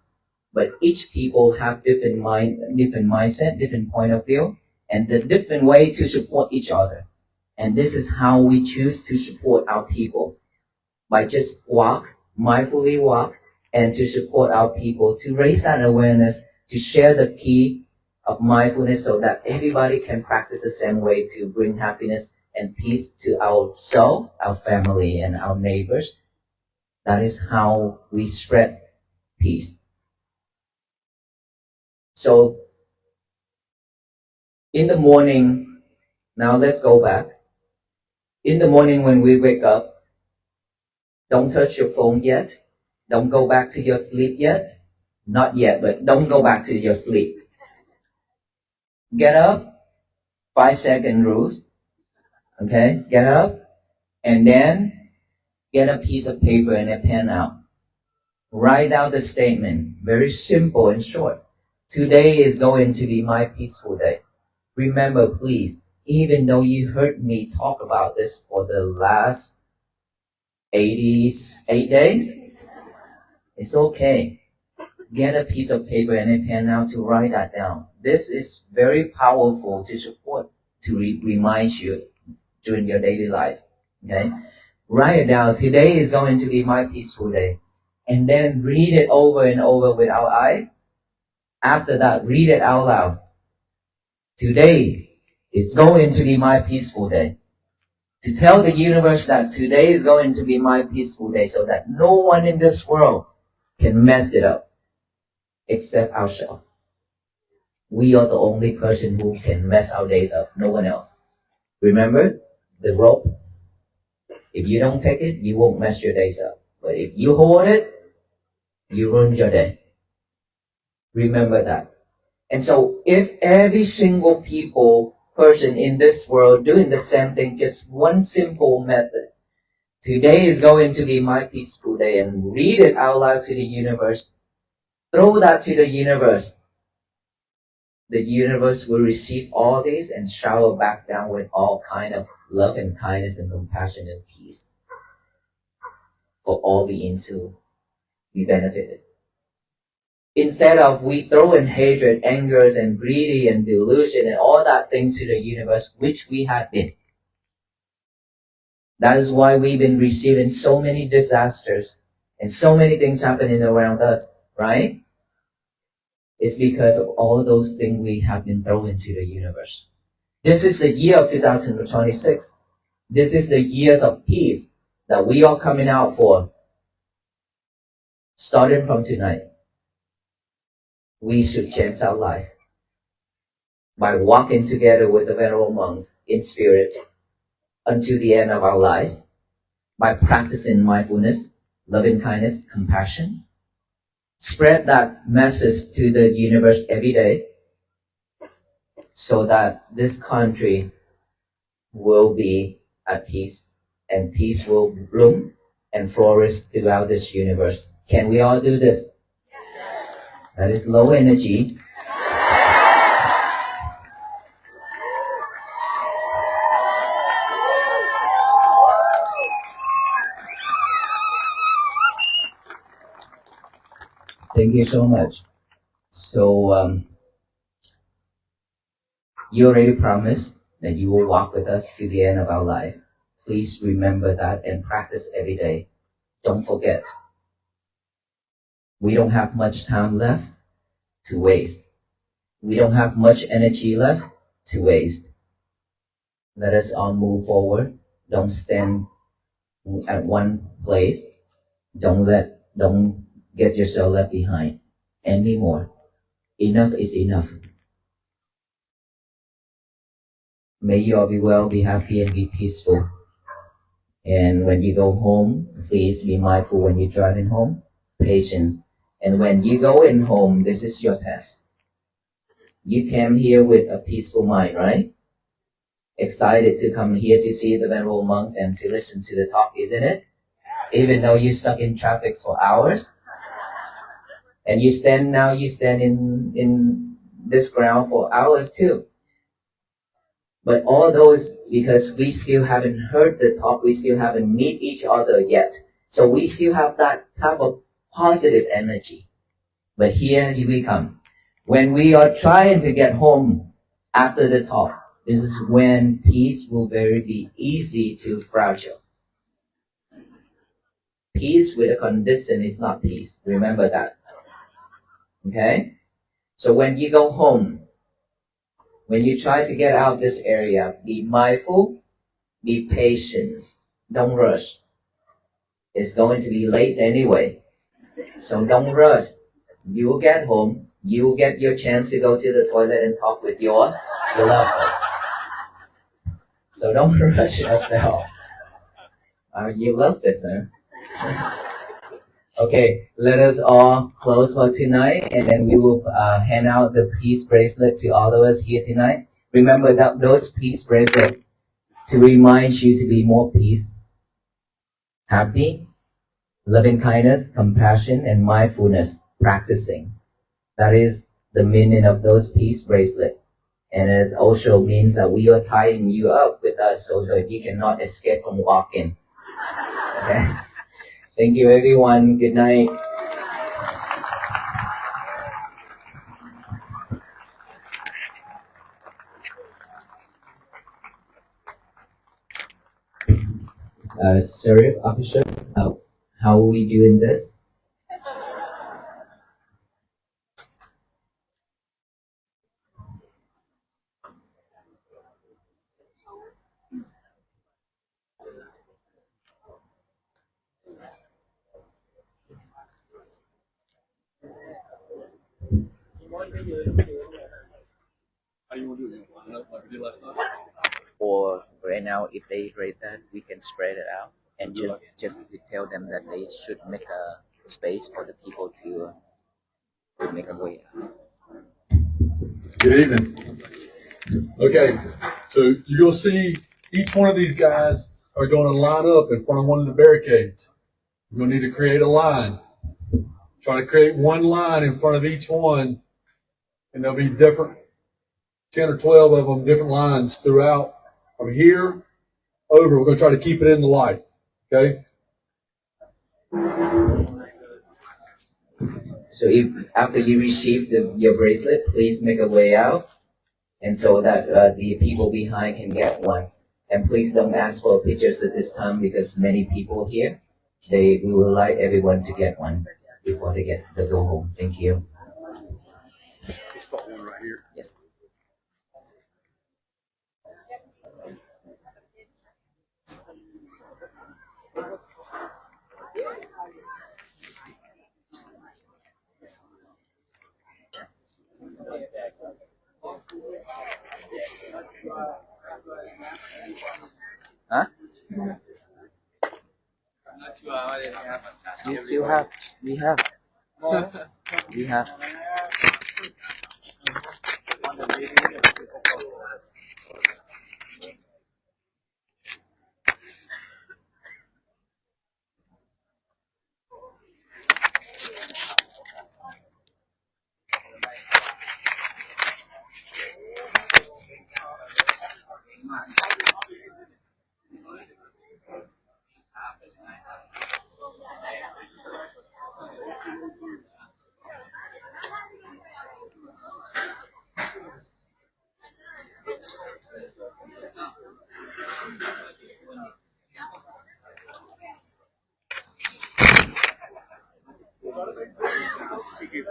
E: But each people have different mindset, different point of view, and the different way to support each other. And this is how we choose to support our people. By just mindfully walk, and to support our people, to raise that awareness, to share the key of mindfulness so that everybody can practice the same way to bring happiness and peace to ourselves, our family, and our neighbors. That is how we spread peace. So, in the morning, now let's go back. In the morning when we wake up, don't touch your phone yet. Don't go back to your sleep yet. Not yet, but don't go back to your sleep. Get up, 5-second rules. Okay, get up, and then get a piece of paper and a pen out. Write out the statement, very simple and short. Today is going to be my peaceful day. Remember, please, even though you heard me talk about this for the last 88 days, it's okay. Get a piece of paper and a pen now to write that down. This is very powerful to support, to remind you during your daily life. Okay? Write it down. Today is going to be my peaceful day. And then read it over and over with our eyes. After that, read it out loud. Today is going to be my peaceful day. To tell the universe that today is going to be my peaceful day, so that no one in this world can mess it up except ourselves. We are the only person who can mess our days up, no one else. Remember the rope? If you don't take it, you won't mess your days up. But if you hold it, you ruin your day. Remember that. And so if every single person in this world doing the same thing, just one simple method. Today is going to be my peaceful day, and read it out loud to the universe. Throw that to the universe. The universe will receive all this and shower back down with all kind of love and kindness and compassion and peace for all beings who be benefited. Instead of we throw in hatred, angers, and greedy and delusion and all that things to the universe, which we have been. That is why we've been receiving so many disasters and so many things happening around us, right? It's because of all those things we have been thrown into the universe. This is the year of 2026. This is the years of peace that we are coming out for. Starting from tonight, we should change our life by walking together with the venerable monks in spirit until the end of our life, by practicing mindfulness, loving kindness, compassion. Spread that message to the universe every day so that this country will be at peace, and peace will bloom and flourish throughout this universe. Can we all do this? That is low energy. Thank you so much. So you already promised that you will walk with us to the end of our life. Please remember that and practice every day. Don't forget. We don't have much time left to waste. We don't have much energy left to waste. Let us all move forward. Don't stand at one place. Don't get yourself left behind anymore. Enough is enough. May you all be well, be happy, and be peaceful. And when you go home, please be mindful when you're driving home, patient. And when you go in home, this is your test. You came here with a peaceful mind, right? Excited to come here to see the venerable monks and to listen to the talk, isn't it? Even though you're stuck in traffic for hours. And you stand in this ground for hours too. But all those, because we still haven't heard the talk, we still haven't meet each other yet. So we still have that type of positive energy. But here we come. When we are trying to get home after the talk, this is when peace will very be easy to fragile. Peace with a condition is not peace. Remember that. Okay? So when you go home, when you try to get out of this area, be mindful, be patient. Don't rush. It's going to be late anyway. So don't rush. You will get home. You will get your chance to go to the toilet and talk with your loved one. So don't rush yourself. You love this, huh? Okay, let us all close for tonight, and then we will hand out the peace bracelet to all of us here tonight. Remember that those peace bracelets to remind you to be more peace, happy, loving kindness, compassion, and mindfulness practicing. That is the meaning of those peace bracelets. And it also means that we are tying you up with us so that you cannot escape from walking. Okay? Thank you, everyone. Good night. Sorry, officer, how are we doing this? Or right now, if they rate that, we can spread it out and just to tell them that they should make a space for the people to make a way out.
H: Good evening. Okay, so you're going to see each one of these guys are going to line up in front of one of the barricades. You're going to need to create a line. Try to create one line in front of each one, and there'll be different, 10 or 12 of them, different lines throughout from here over. We're going to try to keep it in the light, okay?
E: So if after you receive your bracelet, please make a way out, and so that the people behind can get one. And please don't ask for pictures at this time because many people here, we would like everyone to get one before they go home. Thank you.
H: Let's start one right here.
E: Yes. Huh? You still have. We have. We have.
I: to give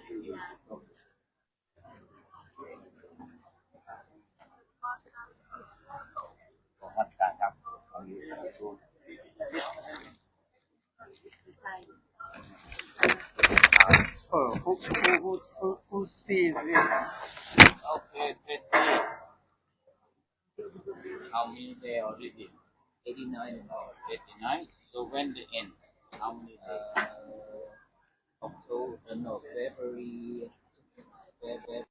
I: to you.
J: Who sees it?
K: Okay, let's see. How many day already? 89. 89. So when the end? How many days? October, no, February. February.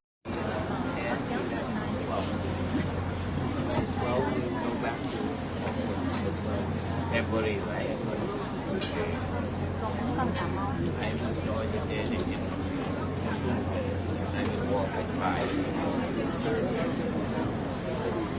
K: 12 we go back to February, right?